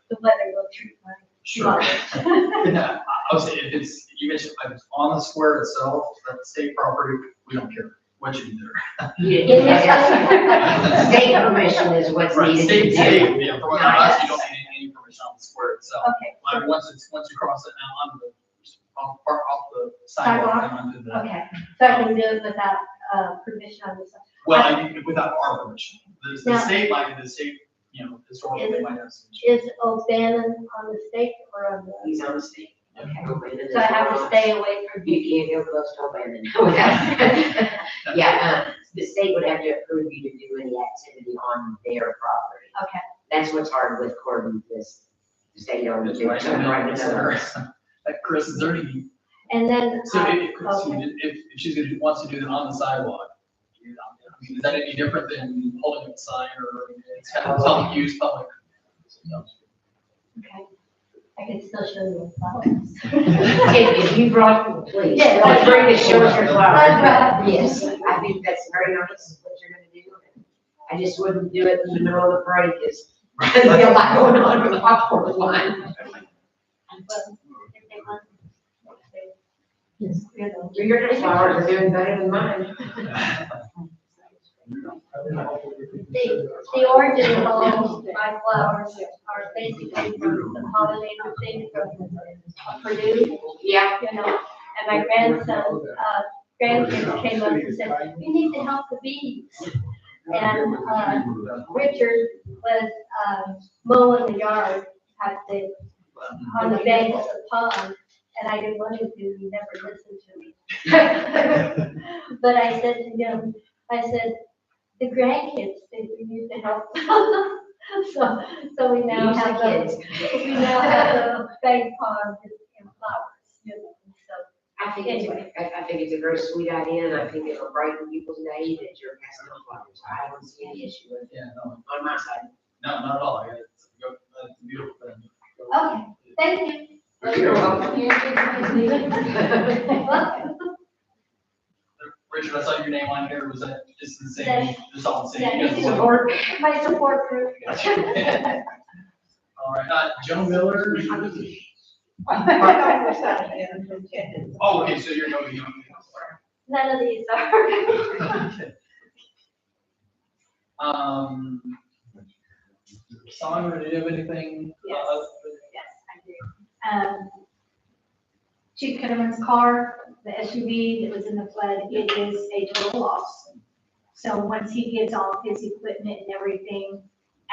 [SPEAKER 12] the weather will treat my
[SPEAKER 1] Sure.
[SPEAKER 12] flowers.
[SPEAKER 1] Yeah, I would say if it's, you mentioned, if it's on the square itself, that's state property, we don't care what you do there.
[SPEAKER 6] Yeah, state permission is what's
[SPEAKER 1] Right,
[SPEAKER 6] needed.
[SPEAKER 1] state,
[SPEAKER 6] to
[SPEAKER 1] state,
[SPEAKER 6] do.
[SPEAKER 1] yeah, for us, you don't need any permission on the square itself.
[SPEAKER 12] Okay,
[SPEAKER 1] Like, once you cross it now onto off the sidewalk and onto the,
[SPEAKER 12] okay, so I can do it without permission on this.
[SPEAKER 1] well, I mean, without our permission. The
[SPEAKER 12] Now-
[SPEAKER 1] state might, historically, they might have some.
[SPEAKER 12] Is O'Bannon on the state or on the?
[SPEAKER 6] He's on the state. Okay.
[SPEAKER 12] So I have to stay away from.
[SPEAKER 6] You can't go close to O'Bannon. Yeah, the state would have to approve you to do any activity on their property.
[SPEAKER 12] Okay.
[SPEAKER 6] That's what's hard with Gordon, this, the state owns
[SPEAKER 1] It's
[SPEAKER 6] it.
[SPEAKER 1] right
[SPEAKER 6] so
[SPEAKER 1] in
[SPEAKER 6] right
[SPEAKER 1] the
[SPEAKER 6] in
[SPEAKER 1] center.
[SPEAKER 6] the-
[SPEAKER 1] Like, Chris, is there any,
[SPEAKER 12] And then,
[SPEAKER 1] so
[SPEAKER 12] okay.
[SPEAKER 1] if she's gonna, wants to do that on the sidewalk, I mean, is that any different than holding up a sign or, it's kind of public use, public?
[SPEAKER 12] Okay. I can still show you the flowers.
[SPEAKER 6] If you brought, please,
[SPEAKER 12] Yes.
[SPEAKER 6] feel free to show us your flowers.
[SPEAKER 12] That's right.
[SPEAKER 6] Yes, I think that's very nice, what you're gonna do. I just wouldn't do it in the middle of the parade, because there's a lot going on with the popcorn line.
[SPEAKER 12] But if they want, you know.
[SPEAKER 6] Your flowers are doing better than mine.
[SPEAKER 12] The origin of all my flowers are basically from the pollinator thing from Purdue,
[SPEAKER 6] Yeah.
[SPEAKER 12] you know. And my grandkids came up and said, "We need to help the bees." And Richard was mowing the yard at on the banks of the pond, and I didn't want him to, he never listened to me. But I said to him, the grandkids think we need to help. So we now have
[SPEAKER 6] kids.
[SPEAKER 12] we now have the bank pond in flowers, you know, so.
[SPEAKER 6] I think it's a very sweet idea, and I think it'll brighten people's day that you're passing on flowers. I don't see any issue with it
[SPEAKER 1] Yeah, no,
[SPEAKER 6] on my side.
[SPEAKER 1] no, not at all, it's a beautiful thing.
[SPEAKER 12] Okay, thank you.
[SPEAKER 6] You're welcome.
[SPEAKER 1] Richard, I saw your name on here, was that just the same, just all the same?
[SPEAKER 12] Yeah,
[SPEAKER 1] You guys
[SPEAKER 12] it's
[SPEAKER 1] were-
[SPEAKER 6] Support.
[SPEAKER 12] My support group.
[SPEAKER 1] All right, Joe Miller. Oh, okay, so you're no, you
[SPEAKER 12] None of these are.
[SPEAKER 1] Sandra, do you have anything?
[SPEAKER 10] Yes. Yes, I do. Chief Kitterman's car, the SUV that was in the flood, it is a total loss. So once he gets all his equipment and everything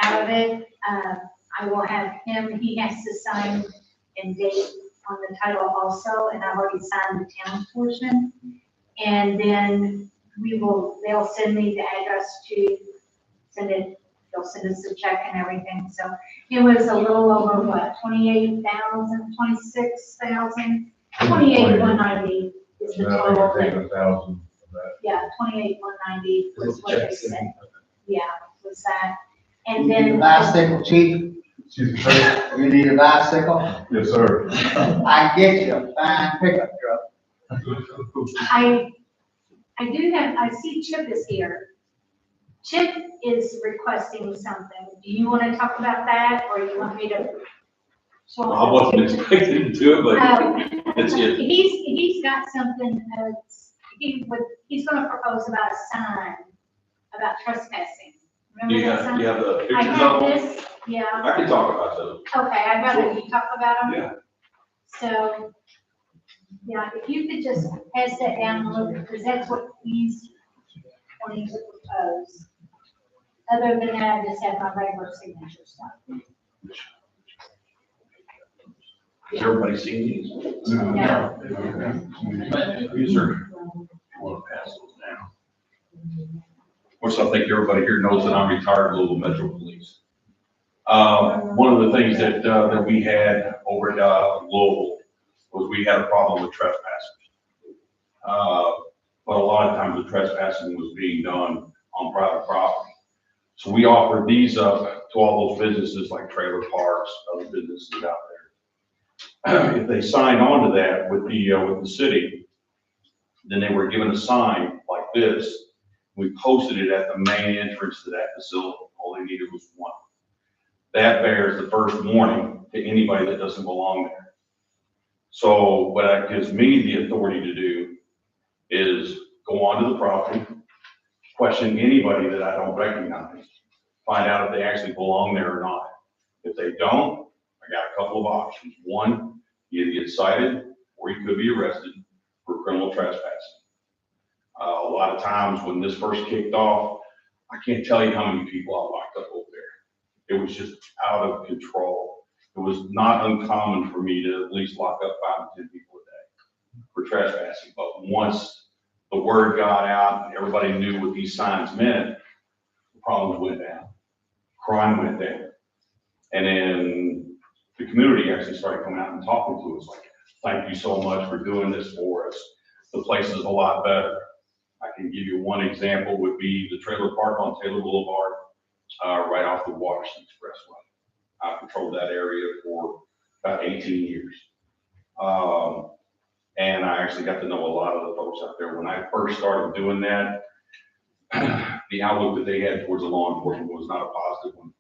[SPEAKER 10] out of it, I will have him, he has to sign and date on the title also, and I've already signed the town portion. And then they'll send me the address to send it
[SPEAKER 7] they'll send us a check and everything, so it was a little over, what, 28,000, 26,000? 28,190 is the total thing.
[SPEAKER 13] 1,000.
[SPEAKER 7] Yeah, 28,190 was what they said. Yeah, was that. And
[SPEAKER 4] You need a
[SPEAKER 7] then.
[SPEAKER 4] bicycle, chief?
[SPEAKER 13] Excuse me, sir?
[SPEAKER 4] You need a bicycle?
[SPEAKER 13] Yes, sir.
[SPEAKER 4] I can get you a fine pickup truck.
[SPEAKER 7] I do have, I see Chip is here. Chip is requesting something. Do you want to talk about that, or you want me to?
[SPEAKER 14] I wasn't expecting to do it, but that's it.
[SPEAKER 7] He's got something, he's gonna propose about a sign about trespassing. Remember that sign?
[SPEAKER 14] You have the
[SPEAKER 7] I
[SPEAKER 14] pictures
[SPEAKER 7] have
[SPEAKER 14] of them?
[SPEAKER 7] this, yeah.
[SPEAKER 14] I can talk about those.
[SPEAKER 7] Okay, I'd rather you talk about them.
[SPEAKER 14] Yeah.
[SPEAKER 7] So, yeah, if you could just pass that down a little bit, because that's what he's wanting to propose. Other than that, I just have my regular signature stuff.
[SPEAKER 14] Has everybody seen these?
[SPEAKER 7] No.
[SPEAKER 14] These are, I want to pass those down. Of course, I think everybody here knows that I'm retired Louisville Metro Police. One of the things that we had over at Louisville was we had a problem with trespassers. But a lot of times the trespassing was being done on private property. So we offered these up to all those businesses like trailer parks, other businesses out there. If they signed on to that with the city, then they were given a sign like this. We posted it at the main entrance to that facility. All they needed was one. That bears the first warning to anybody that doesn't belong there. So what that gives me the authority to do is go onto the property, question anybody that I don't recognize, find out if they actually belong there or not. If they don't, I got a couple of options. One, you either get cited or you could be arrested for criminal trespassing. A lot of times when this first kicked off, I can't tell you how many people I locked up over there. It was just out of control. It was not uncommon for me to at least lock up 5 to 10 people a day for trespassing. But once the word got out and everybody knew what these signs meant, the problems went down. Crime went down. And then the community actually started coming out and talking to us like, thank you so much for doing this for us. The place is a lot better. I can give you one example would be the trailer park on Taylor Boulevard, right off the Washington Expressway. I patrolled that area for about 18 years. And I actually got to know a lot of the folks out there. When I first started doing that, the outlook that they had towards the law enforcement was not a positive one.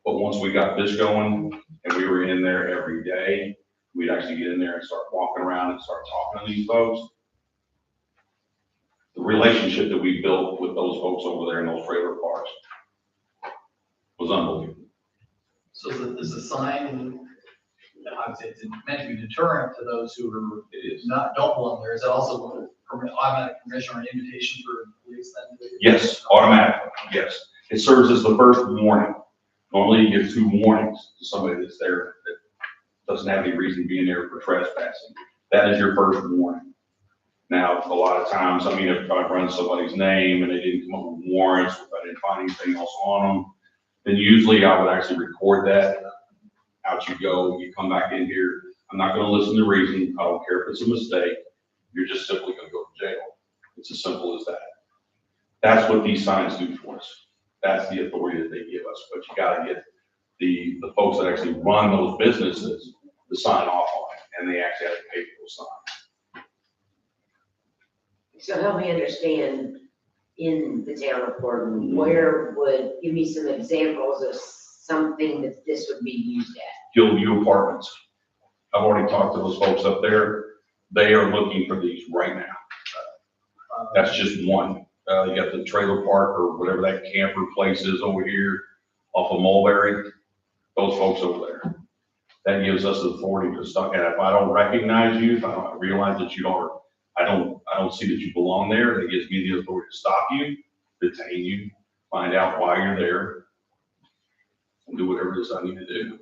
[SPEAKER 14] But once we got this going and we were in there every day, we'd actually get in there and start walking around and start talking to these folks. The relationship that we built with those folks over there in those trailer parks was unbelievable.
[SPEAKER 1] So is the sign, obviously it's meant to be deterrent to those who are, don't belong there. Is it also automatic permission or an invitation for police then?
[SPEAKER 14] Yes, automatically, yes. It serves as the first warning. Normally you give 2 warnings to somebody that's there that doesn't have any reason being there for trespassing. That is your first warning. Now, a lot of times, I mean, if I run somebody's name and they didn't come up with warrants, if I didn't find anything else on them, then usually I would actually record that. Out you go, you come back in here. I'm not gonna listen to reason. I don't care if it's a mistake. You're just simply gonna go to jail. It's as simple as that. That's what these signs do for us. That's the authority that they give us, but you gotta get the folks that actually run those businesses to sign off on it, and they actually have to pay for those signs.
[SPEAKER 6] So help me understand, in the town of Gordon, where would, give me some examples of something that this would be used at?
[SPEAKER 14] Hillview Apartments. I've already talked to those folks up there. They are looking for these right now. That's just one. You got the trailer park or whatever that camper place is over here off of Mulberry. Those folks over there. That gives us the authority to stop. And if I don't recognize you, if I don't realize that you don't, I don't see that you belong there, that gives me the authority to stop you, detain you, find out why you're there, and do whatever it is I need to do.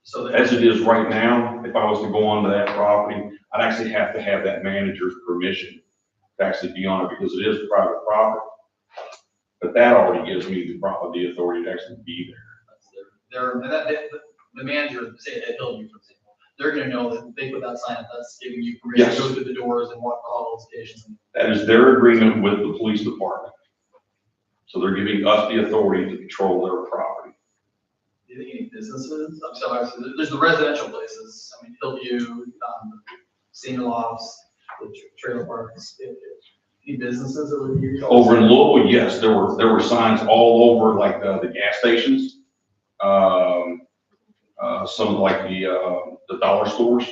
[SPEAKER 14] So as it is right now, if I was to go onto that property, I'd actually have to have that manager's permission to actually be on it because it is private property. But that already gives me the authority to actually be there.
[SPEAKER 1] The manager, say at Hillview, for example, they're gonna know that they put that sign up, that's giving you permission to
[SPEAKER 14] Yes.
[SPEAKER 1] go through the doors and walk all those stations.
[SPEAKER 14] That is their agreement with the police department. So they're giving us the authority to control their property.
[SPEAKER 1] Do you think any businesses, I'm sorry, so there's the residential places, I mean, Hillview, senior lofts, the trailer parks, any businesses that would use?
[SPEAKER 14] Over in Louisville, yes, there were signs all over, like the gas stations. Some like the dollar stores,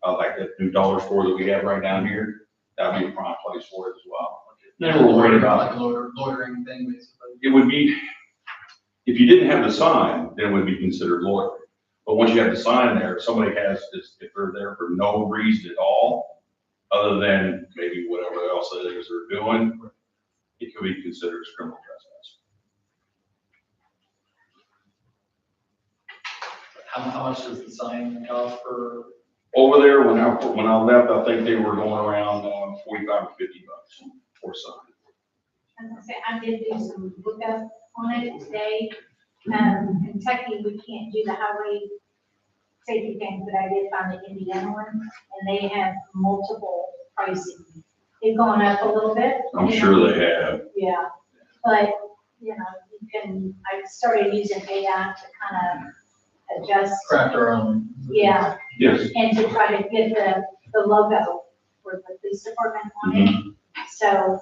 [SPEAKER 14] like that new dollar store that we have right down here. That'd be a prime place for it as well. They were worried about,
[SPEAKER 1] Like loitering thing, basically.
[SPEAKER 14] it would be, if you didn't have the sign, then it would be considered loitering. But once you have the sign there, if somebody has, if they're there for no reason at all, other than maybe whatever else it is they're doing, it could be considered as criminal trespass.
[SPEAKER 1] How much does the sign cost per?
[SPEAKER 14] Over there, when I left, I think they were going around, 45 or 50 bucks for a sign.
[SPEAKER 7] I was gonna say, I did do some lookup on it today. Kentucky, we can't do the highway safety thing, but I did find the Indiana one, and they have multiple pricing. They've gone up a little bit.
[SPEAKER 14] I'm
[SPEAKER 7] you
[SPEAKER 14] sure
[SPEAKER 7] know.
[SPEAKER 14] they have.
[SPEAKER 7] Yeah, but, you know, you can, I started using AI to kind of adjust.
[SPEAKER 1] Craft our own.
[SPEAKER 7] Yeah,
[SPEAKER 14] Yes.
[SPEAKER 7] and to try to get the logo for the police department on it. So,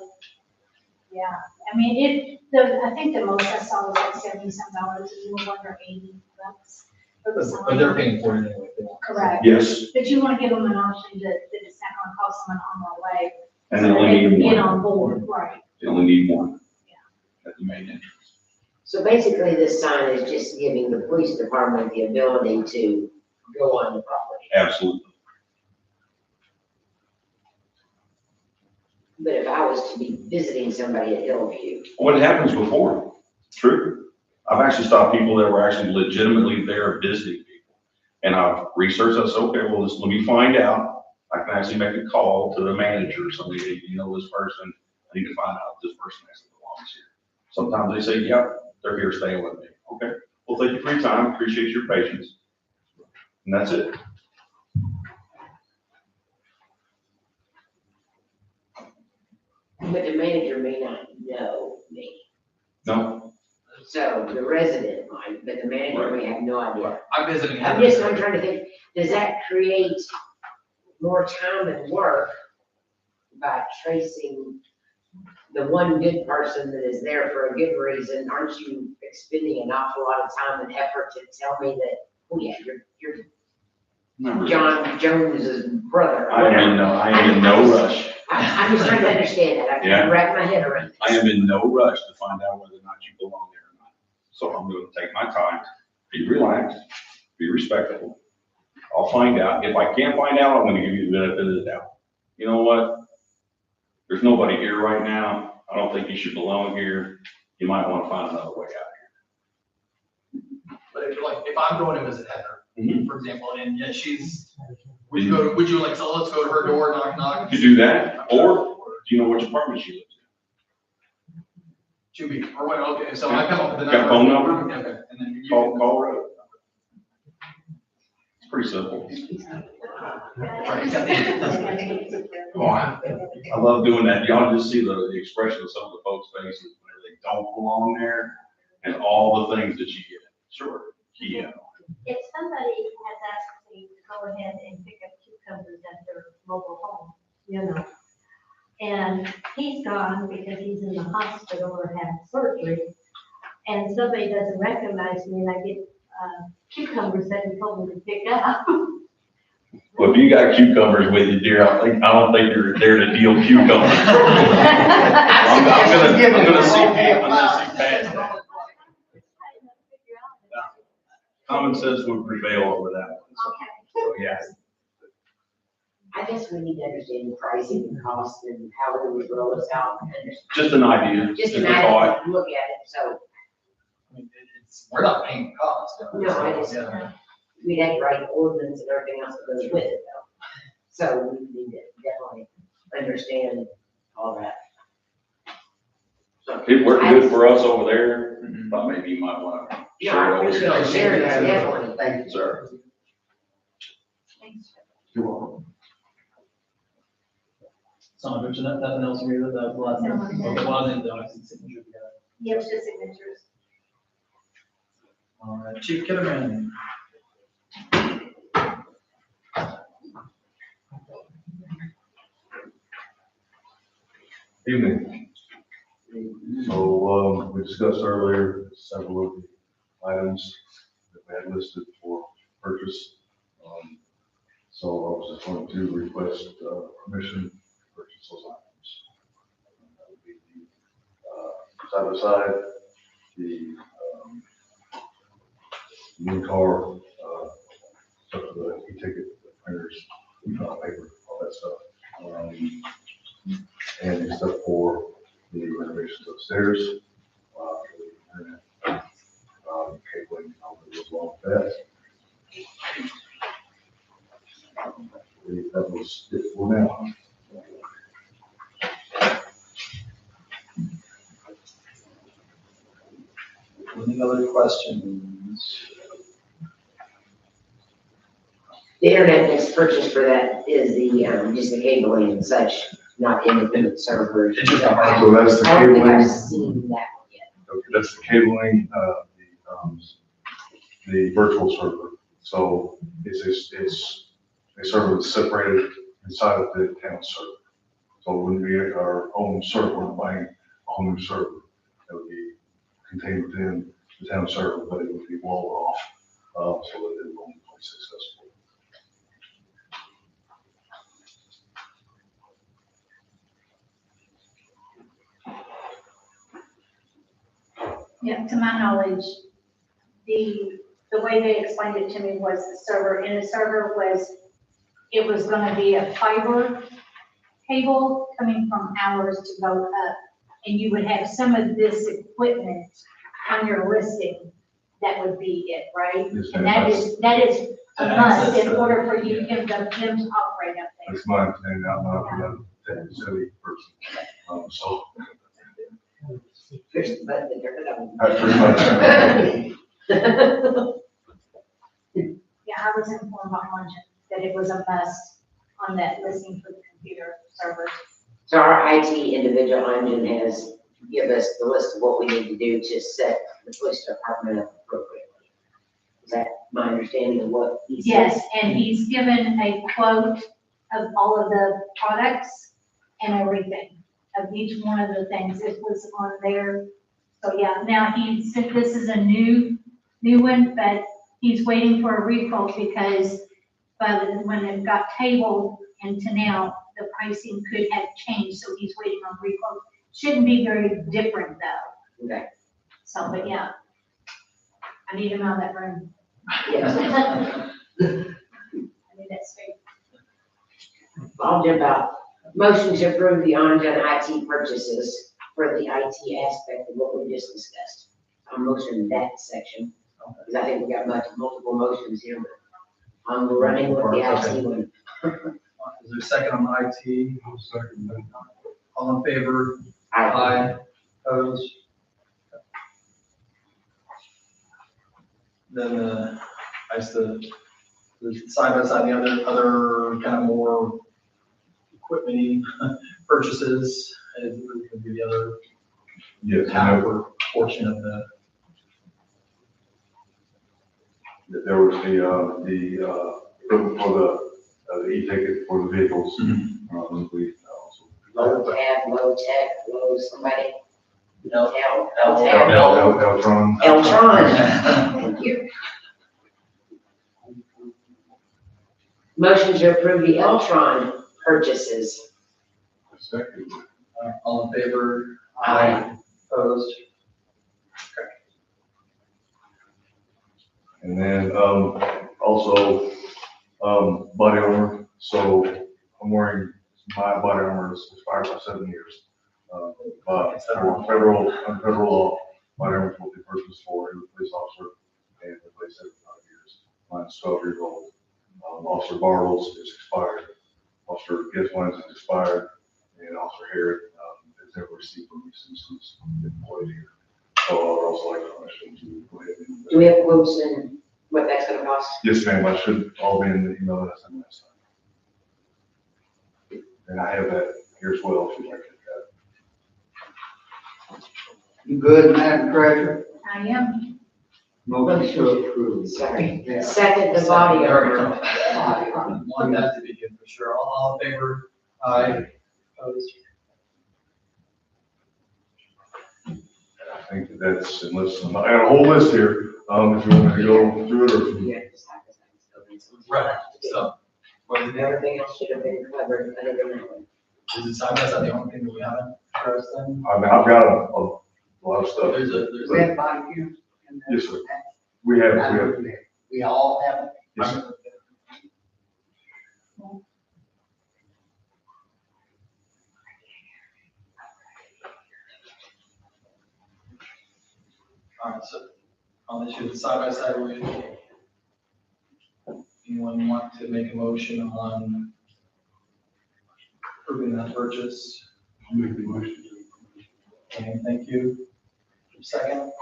[SPEAKER 7] yeah, I mean, I think the most I saw was like $70-some, you were under $80 for the sign.
[SPEAKER 1] But they're paying for it anyway. They want-
[SPEAKER 7] Correct.
[SPEAKER 14] Yes.
[SPEAKER 7] But you want to give them an option that it's not going to cost them an arm or a leg.
[SPEAKER 14] And
[SPEAKER 7] so
[SPEAKER 14] they
[SPEAKER 7] that
[SPEAKER 14] only
[SPEAKER 7] can
[SPEAKER 14] need
[SPEAKER 7] get
[SPEAKER 14] one.
[SPEAKER 7] on board, right.
[SPEAKER 14] They only need one. At the main entrance.
[SPEAKER 6] So basically, this sign is just giving the police department the ability to go on the property.
[SPEAKER 14] Absolutely.
[SPEAKER 6] But if I was to be visiting somebody at Hillview,
[SPEAKER 14] What happens before? True. I've actually stopped people that were actually legitimately there visiting people. And I've researched, I said, okay, well, let me find out. I can actually make a call to the manager or somebody, hey, you know, this person, I need to find out if this person actually belongs here. Sometimes they say, yeah, they're here staying with me. Okay, well, thank you for your time, appreciate your patience. And that's it.
[SPEAKER 6] but the manager may not know me.
[SPEAKER 14] No,
[SPEAKER 6] So the resident might, but the manager may have no idea.
[SPEAKER 1] I'm visiting.
[SPEAKER 6] I'm trying to think, does that create more time and work by tracing the one good person that is there for a good reason? Aren't you expending an awful lot of time and effort to tell me that, oh yeah, you're John Jones's brother?
[SPEAKER 14] I am in no rush.
[SPEAKER 6] I'm just trying to understand that. I
[SPEAKER 14] Yeah.
[SPEAKER 6] can't wrap my head around
[SPEAKER 14] I
[SPEAKER 6] this.
[SPEAKER 14] am in no rush to find out whether or not you belong there or not. So I'm going to take my time, be relaxed, be respectful. I'll find out. If I can't find out, I'm going to give you the benefit of the doubt. You know what? There's nobody here right now. I don't think you should belong here. You might want to find another way out
[SPEAKER 1] But if I'm going to visit Heather,
[SPEAKER 14] Mhm.
[SPEAKER 1] for example, and yeah, would you like, so let's go to her door, knock, knock?
[SPEAKER 14] here. You do that, or do you know which apartment she lives in?
[SPEAKER 1] To be, or what, okay, so I come up with the
[SPEAKER 14] Got
[SPEAKER 1] number.
[SPEAKER 14] a phone number?
[SPEAKER 1] Okay, and then you.
[SPEAKER 14] Call her up. It's pretty simple. Oh, I love doing that. Y'all just see the expression of some of the folks' faces whenever they don't belong there and all the things that you get. Sure, yeah.
[SPEAKER 12] If somebody has asked me to go ahead and pick up cucumbers at their mobile home, you know, and he's gone because he's in the hospital or had surgery, and somebody doesn't recognize me and I get cucumbers that he told me to pick up.
[SPEAKER 14] Well, if you got cucumbers with you, dear, I don't think you're there to deal cucumbers. I'm gonna see past that. Common sense would prevail over that one. So, yeah.
[SPEAKER 6] I guess we need to understand the pricing and cost and how it would roll us out.
[SPEAKER 14] Just an idea,
[SPEAKER 6] Just
[SPEAKER 14] just
[SPEAKER 6] an
[SPEAKER 14] a thought.
[SPEAKER 6] idea, look at it, so
[SPEAKER 1] I mean, we're not paying the cost.
[SPEAKER 6] No, I just-
[SPEAKER 1] Yeah.
[SPEAKER 6] we'd have to write ordinance and everything else that goes with it though. So we need to definitely understand all that.
[SPEAKER 14] It worked good for us over there, but maybe you might want to
[SPEAKER 6] Yeah,
[SPEAKER 14] share
[SPEAKER 6] I
[SPEAKER 14] it over
[SPEAKER 6] appreciate
[SPEAKER 14] here.
[SPEAKER 6] it. Sharing that, definitely.
[SPEAKER 4] Thank you.
[SPEAKER 14] Sir.
[SPEAKER 8] You're welcome.
[SPEAKER 1] Sandra, nothing else from you that was the last
[SPEAKER 7] No,
[SPEAKER 1] one?
[SPEAKER 7] no.
[SPEAKER 1] Okay, well, then, I see signature together.
[SPEAKER 7] Yep, just signatures.
[SPEAKER 1] All right, Chief Kitterman.
[SPEAKER 13] Evening. So, we discussed earlier several of the items that we had listed for purchase. So I was just going to request, permission to purchase those items. That would be the, side-by-side, the, new car, stuff for the e-ticket, the printers, paper, all that stuff. And stuff for the renovations upstairs, for the internet, cabling, all that goes along with that. I believe that was it for now.
[SPEAKER 1] Any other questions?
[SPEAKER 6] The internet that's purchased for that is the, just the cabling and such, not independent servers.
[SPEAKER 1] It's just a-
[SPEAKER 13] So that's the
[SPEAKER 6] I don't think
[SPEAKER 13] cabling.
[SPEAKER 6] I've seen that one yet.
[SPEAKER 13] Okay, that's the cabling, the virtual server. So it's a server that's separated inside of the town server. So it wouldn't be our own server, we're buying a whole new server. That would be contained within the town server, but it would be walled off, so that it won't be successful.
[SPEAKER 7] Yeah, to my knowledge, the way they explained it to me was the server, and the server was, it was gonna be a fiber cable coming from ours to go up. And you would have some of this equipment on your listing, that would be it, right?
[SPEAKER 13] Yes,
[SPEAKER 7] And
[SPEAKER 13] ma'am.
[SPEAKER 7] that is a must in
[SPEAKER 1] Access,
[SPEAKER 7] order for you, them to operate up there.
[SPEAKER 13] That's my understanding, I'm not a technically person. So
[SPEAKER 6] Push the button and turn it on.
[SPEAKER 13] that's pretty much.
[SPEAKER 7] Yeah, I was informed by Lungent that it was a must on that listing for the computer servers.
[SPEAKER 6] So our IT individual engine has give us the list of what we need to do to set the police department up appropriately. Is that my understanding of what he said?
[SPEAKER 7] Yes, and he's given a quote of all of the products and everything, of each one of the things. It was on there. So yeah, now he said this is a new one, but he's waiting for a requote because when it got tabled and to now, the pricing could have changed, so he's waiting on requote. Shouldn't be very different though.
[SPEAKER 6] Okay.
[SPEAKER 7] So, but yeah. I need him out of that room.
[SPEAKER 6] Yes.
[SPEAKER 7] I need that space.
[SPEAKER 6] I'll jump out. Motion to approve the on-gen IT purchases for the IT aspect of what we just discussed. I'm motioning that section, because I think we got multiple motions here, but I'm running with the IT one.
[SPEAKER 1] Is there a second on the IT? All in favor? Opposed? Then, I guess the side by side, the other kind of more equipment purchases, is going to be the other
[SPEAKER 13] Yes, I
[SPEAKER 1] half
[SPEAKER 13] know
[SPEAKER 1] or portion of the.
[SPEAKER 13] that there was the equipment for the e-ticket for the vehicles. We also.
[SPEAKER 6] Low tab, low tech, low somebody.
[SPEAKER 1] L-
[SPEAKER 6] L-tab.
[SPEAKER 13] Eltron.
[SPEAKER 6] Eltron. Thank you. Motion to approve the Eltron purchases.
[SPEAKER 13] Second.
[SPEAKER 1] All in favor?
[SPEAKER 6] Aye.
[SPEAKER 1] Opposed?
[SPEAKER 13] And then, also, body armor. So I'm wearing, my body armor is expired by 7 years. But for federal law, body armor will be purchased for every police officer and replaced every 5 years. Mine's 12 years old. Officer Bartles is expired. Officer Giswines is expired. And Officer Harris, has ever received from me since he's been employed here. So I would also like permission to go ahead and.
[SPEAKER 6] Do we have quotes and what that's gonna cost?
[SPEAKER 13] Yes, ma'am, I should all be in the email that I sent last time. And I have that here as well, if you'd like to have
[SPEAKER 4] You good, Madam Treasurer?
[SPEAKER 7] I am.
[SPEAKER 4] Motion to approve.
[SPEAKER 6] Sorry.
[SPEAKER 4] Yeah.
[SPEAKER 6] Second, the body armor.
[SPEAKER 1] Want that to be good for sure. All in favor? Aye. Opposed?
[SPEAKER 13] I think that that's, unless, I got a whole list here, if you want me to go through it or.
[SPEAKER 6] Yeah, just have to sign this.
[SPEAKER 1] Right, so, what is it?
[SPEAKER 6] Everything else should have been covered other than that one.
[SPEAKER 1] Is it side by side the only thing that we haven't addressed then?
[SPEAKER 13] I mean, I've got a lot of stuff.
[SPEAKER 1] There's
[SPEAKER 4] We have body cams?
[SPEAKER 13] Yes, sir. We have.
[SPEAKER 4] We all have it?
[SPEAKER 13] Yes, sir.
[SPEAKER 1] All right, so I'll issue the side by side. Anyone want to make a motion on approving that purchase?
[SPEAKER 13] I'll make the motion.
[SPEAKER 1] Okay, thank you. Second?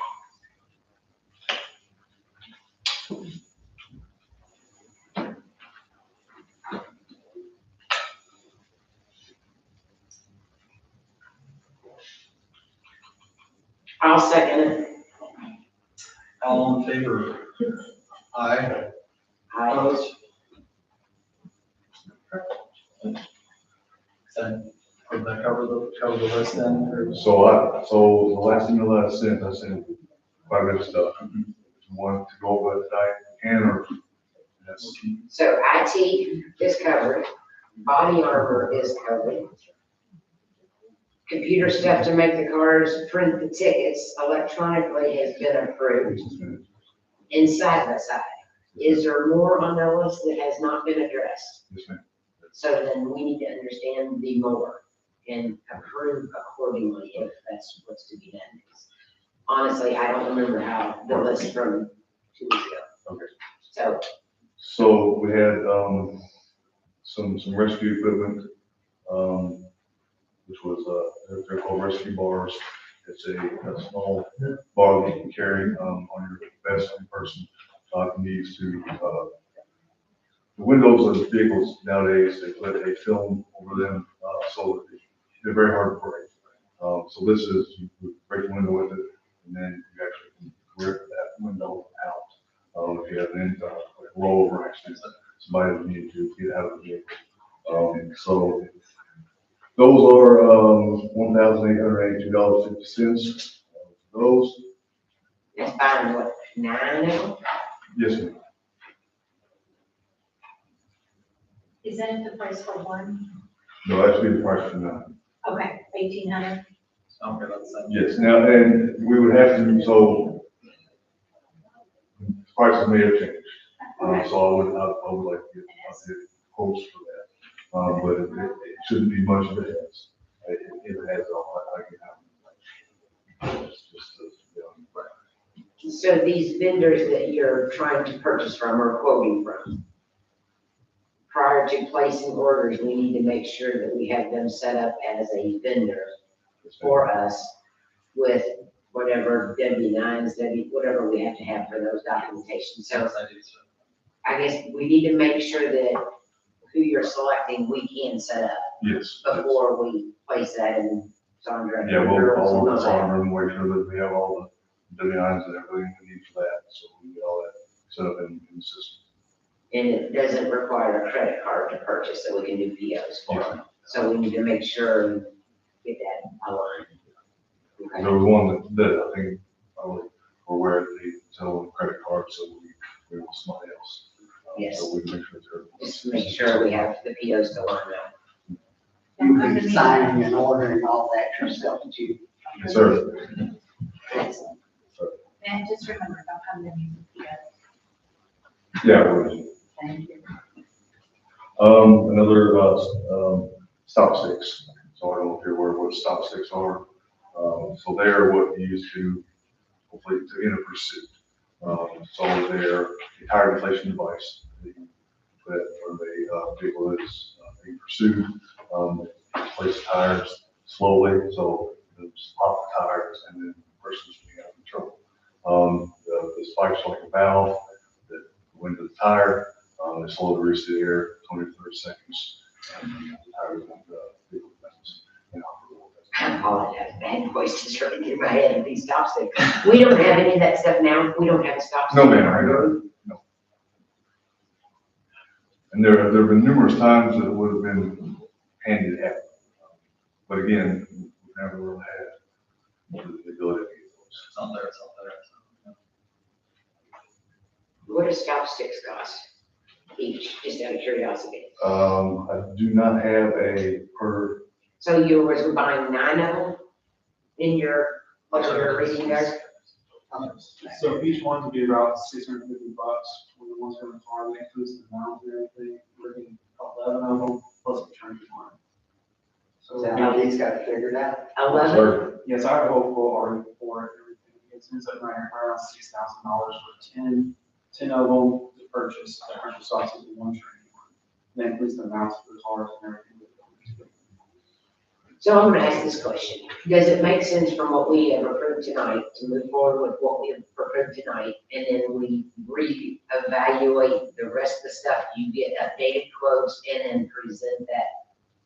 [SPEAKER 6] I'll second it.
[SPEAKER 1] All in favor? Aye. Opposed? Did that cover the list then, or?
[SPEAKER 13] So the last email that I sent quite a bit of stuff. If you want to go over it tonight, and or that's.
[SPEAKER 6] So IT is covered, body armor is covered. Computer stuff to make the cars print the tickets electronically has been approved. And side by side, is there more on the list that has not been addressed?
[SPEAKER 13] Yes, ma'am.
[SPEAKER 6] So then we need to understand the more and approve accordingly if that's what's to be done. Honestly, I don't remember how the list from 2 weeks ago.
[SPEAKER 13] Okay.
[SPEAKER 6] So
[SPEAKER 13] We had, some rescue equipment, which was, they're called rescue bars. It's a small bar that you can carry, on your vest in person. Can be used to, the windows of the vehicles nowadays, they put a film over them, so that they're very hard to break. So this is, you break the window with it, and then you actually can rip that window out. If you have an rollover accident, somebody would need to get out of the vehicle. So those are, $1,882.50. Those,
[SPEAKER 6] that's buying what, 9 of them?
[SPEAKER 13] yes, ma'am.
[SPEAKER 7] Is that the price for one?
[SPEAKER 13] No, that's be the price for now.
[SPEAKER 7] Okay, 1,800.
[SPEAKER 1] Okay, that's that.
[SPEAKER 13] Yes, now, and we would have to, so prices may have changed. So I would like to get quotes for that. But it shouldn't be much of it has. If it has, I can have it. It's just,
[SPEAKER 6] So these vendors that you're trying to purchase from or quoting from, prior to placing orders, we need to make sure that we have them set up as a vendor for us with whatever W-9s, whatever we have to have for those documentation. So I guess we need to make sure that who you're selecting, we can set up
[SPEAKER 13] yes.
[SPEAKER 6] before we place that in Sandra.
[SPEAKER 13] Yeah, we'll
[SPEAKER 6] girls
[SPEAKER 13] follow
[SPEAKER 6] and
[SPEAKER 13] this
[SPEAKER 6] all that.
[SPEAKER 13] on and make sure that we have all the W-9s and everything we need for that. So we get all that set up in the system.
[SPEAKER 6] And it doesn't require a credit card to purchase, so we can do POs for them. So we need to make sure and get that aligned. Okay.
[SPEAKER 13] There was one that I think, we're aware that they sell credit cards, so we want somebody else.
[SPEAKER 6] Yes.
[SPEAKER 13] So we make sure they're.
[SPEAKER 6] Just make sure we have the POs to line up.
[SPEAKER 4] You be signing and ordering all that yourself too.
[SPEAKER 13] Yes, sir.
[SPEAKER 6] Excellent.
[SPEAKER 7] And just remember, don't come to me with POs.
[SPEAKER 13] Yeah, we're.
[SPEAKER 7] Thank you.
[SPEAKER 13] Another, stop sticks. So I don't know if you're aware of what stop sticks are. So they're what you use to, hopefully, to enter pursuit. So they're a tire deflation device that you put when the vehicle is being pursued. Replace tires, slowly, so it's off the tires and then the person's being out of trouble. The spikes like a valve that go into the tire, they slow the release of the air 20 to 30 seconds. And the tire won't, vehicle bounce, you know.
[SPEAKER 6] I apologize, bad voice just running through my head of these stop sticks. We don't have any of that stuff now, we don't have a stop stick.
[SPEAKER 13] No, ma'am, I don't. No. And there have been numerous times that it would have been handed out. But again, we've never really had the ability to get those.
[SPEAKER 1] It's on there, it's on there.
[SPEAKER 6] What do stop sticks cost each, just out of curiosity?
[SPEAKER 13] I do not have a per,
[SPEAKER 6] So you were buying 9 of them in your, what you're reading there?
[SPEAKER 11] So each one would be about $650 for the ones from the car, that includes the mount and everything, we're getting 11 of them plus the turnkey one.
[SPEAKER 4] So now he's got it figured out.
[SPEAKER 6] 11?
[SPEAKER 13] sir,
[SPEAKER 11] Yes, I have a whole full article for it, everything, it ends up right around $6,000 for 10 of them to purchase, the 100 sauces and one turnkey one. That includes the mounts for the cars and everything.
[SPEAKER 6] So I'm gonna ask this question. Does it make sense from what we have approved tonight to move forward with what we have approved tonight? And then we reevaluate the rest of the stuff, you get updated quotes and then present that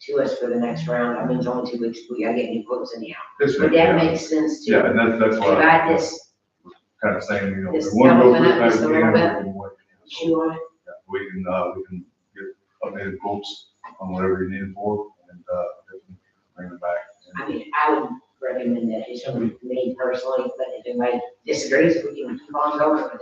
[SPEAKER 6] to us for the next round? I mean, it's only 2 weeks, we gotta get new quotes anyhow.
[SPEAKER 13] this
[SPEAKER 6] Would
[SPEAKER 13] way,
[SPEAKER 6] that
[SPEAKER 13] yeah.
[SPEAKER 6] make sense to
[SPEAKER 13] Yeah, and that's what I
[SPEAKER 6] divide this,
[SPEAKER 13] kind of saying, you know,
[SPEAKER 6] this
[SPEAKER 13] we want to go
[SPEAKER 6] element
[SPEAKER 13] through
[SPEAKER 6] up just
[SPEAKER 13] that
[SPEAKER 6] a little
[SPEAKER 13] again.
[SPEAKER 6] bit?
[SPEAKER 13] we can wait.
[SPEAKER 6] issue on it?
[SPEAKER 13] Yeah, we can get updated quotes on whatever you need it for and, bring it back.
[SPEAKER 6] I mean, I would recommend that, just me personally, but if anybody disagrees, we can keep on going with it.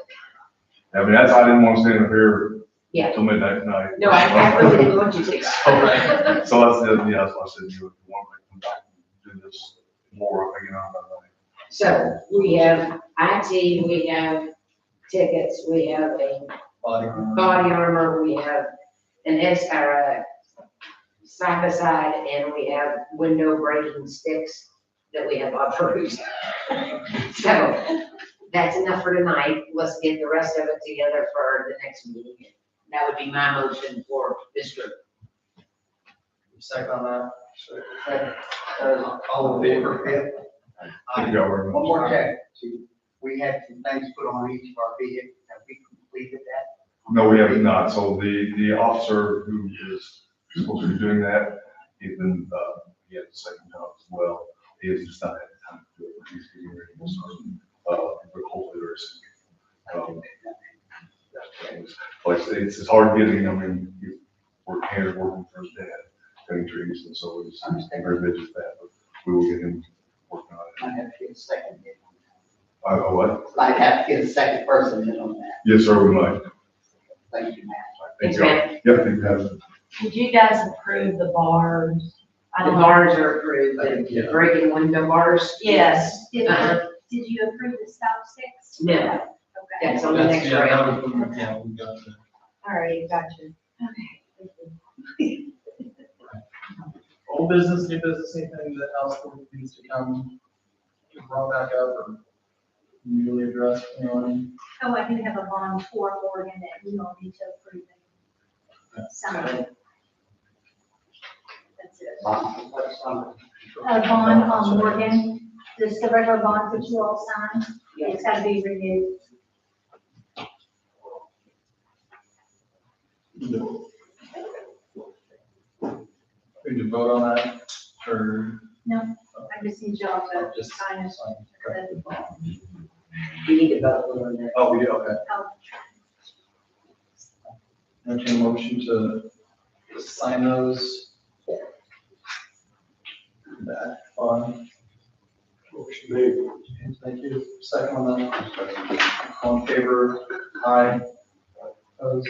[SPEAKER 13] I mean, I didn't want to stand up here
[SPEAKER 6] Yeah.
[SPEAKER 13] till midnight tonight.
[SPEAKER 6] No, I really didn't want you to.
[SPEAKER 13] All right. So I said, yeah, that's why I said, you want to come back and do this more, you know, about that.
[SPEAKER 6] So we have IT, we have tickets, we have a
[SPEAKER 1] Body armor.
[SPEAKER 6] body armor, we have an side by side, and we have window breaking sticks that we have approved. So that's enough for tonight. Let's get the rest of it together for the next meeting. That would be my motion for this group.
[SPEAKER 1] Second on that. All in favor?
[SPEAKER 13] Thank you all very much.
[SPEAKER 4] One more check. We had some things put on each of our vehicles. Have we completed that?
[SPEAKER 13] No, we have not. So the officer who is supposed to be doing that, he's been, he had the second job as well. He has just not had the time to do it. He's getting ready to start, but hopefully very soon. Like I say, it's hard getting, I mean, we're here working for his dad, cutting trees, and so it's very busy with that, but we will get him working on it.
[SPEAKER 4] I have to get a second.
[SPEAKER 13] What?
[SPEAKER 4] I'd have to get a second person in on that.
[SPEAKER 13] Yes, sir, we might.
[SPEAKER 4] Thank you, Matt.
[SPEAKER 13] Thank you. Yeah, thank you, guys.
[SPEAKER 12] Did you guys approve the bars? I
[SPEAKER 6] The
[SPEAKER 12] don't-
[SPEAKER 6] bars are approved, the breaking window bars.
[SPEAKER 12] Yes.
[SPEAKER 7] Did
[SPEAKER 6] Uh-huh.
[SPEAKER 7] you approve the stop sticks?
[SPEAKER 6] No,
[SPEAKER 7] Okay.
[SPEAKER 6] that's on the
[SPEAKER 1] That's-
[SPEAKER 6] next
[SPEAKER 1] yeah,
[SPEAKER 6] round.
[SPEAKER 1] that was- yeah, we got that.
[SPEAKER 12] All right, gotcha. Okay.
[SPEAKER 1] Old business, new business, anything that else that needs to come brought back up or newly addressed, anyone?
[SPEAKER 7] Oh, I do have a bond for Oregon that you all need to approve and sign. That's it. A bond on Morgan, just the regular bond that you all sign, it's gotta be renewed.
[SPEAKER 1] We need to vote on that, or?
[SPEAKER 7] No, I just need y'all to
[SPEAKER 1] Just
[SPEAKER 7] sign it.
[SPEAKER 1] Okay.
[SPEAKER 6] We need to vote on that.
[SPEAKER 1] Oh, we do, okay.
[SPEAKER 7] Oh,
[SPEAKER 1] Entertain a motion to sign those. That fund. Motion made. Thank you. Second on that. All in favor? Aye. Opposed?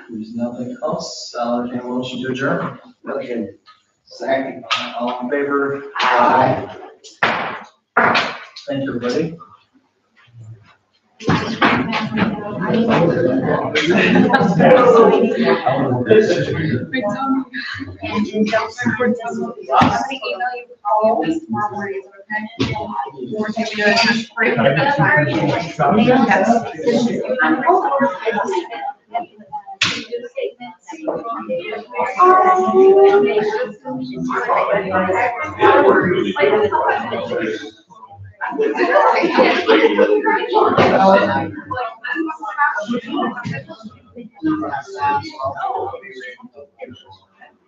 [SPEAKER 1] There's nothing else. I'll entertain a motion to adjourn.
[SPEAKER 6] Motion.
[SPEAKER 4] Second.
[SPEAKER 1] All in favor?
[SPEAKER 6] Aye.
[SPEAKER 1] Thank you, everybody.
[SPEAKER 5] And then don't forget to, I'm gonna email you all these tomorrow morning, okay? Or take you to just break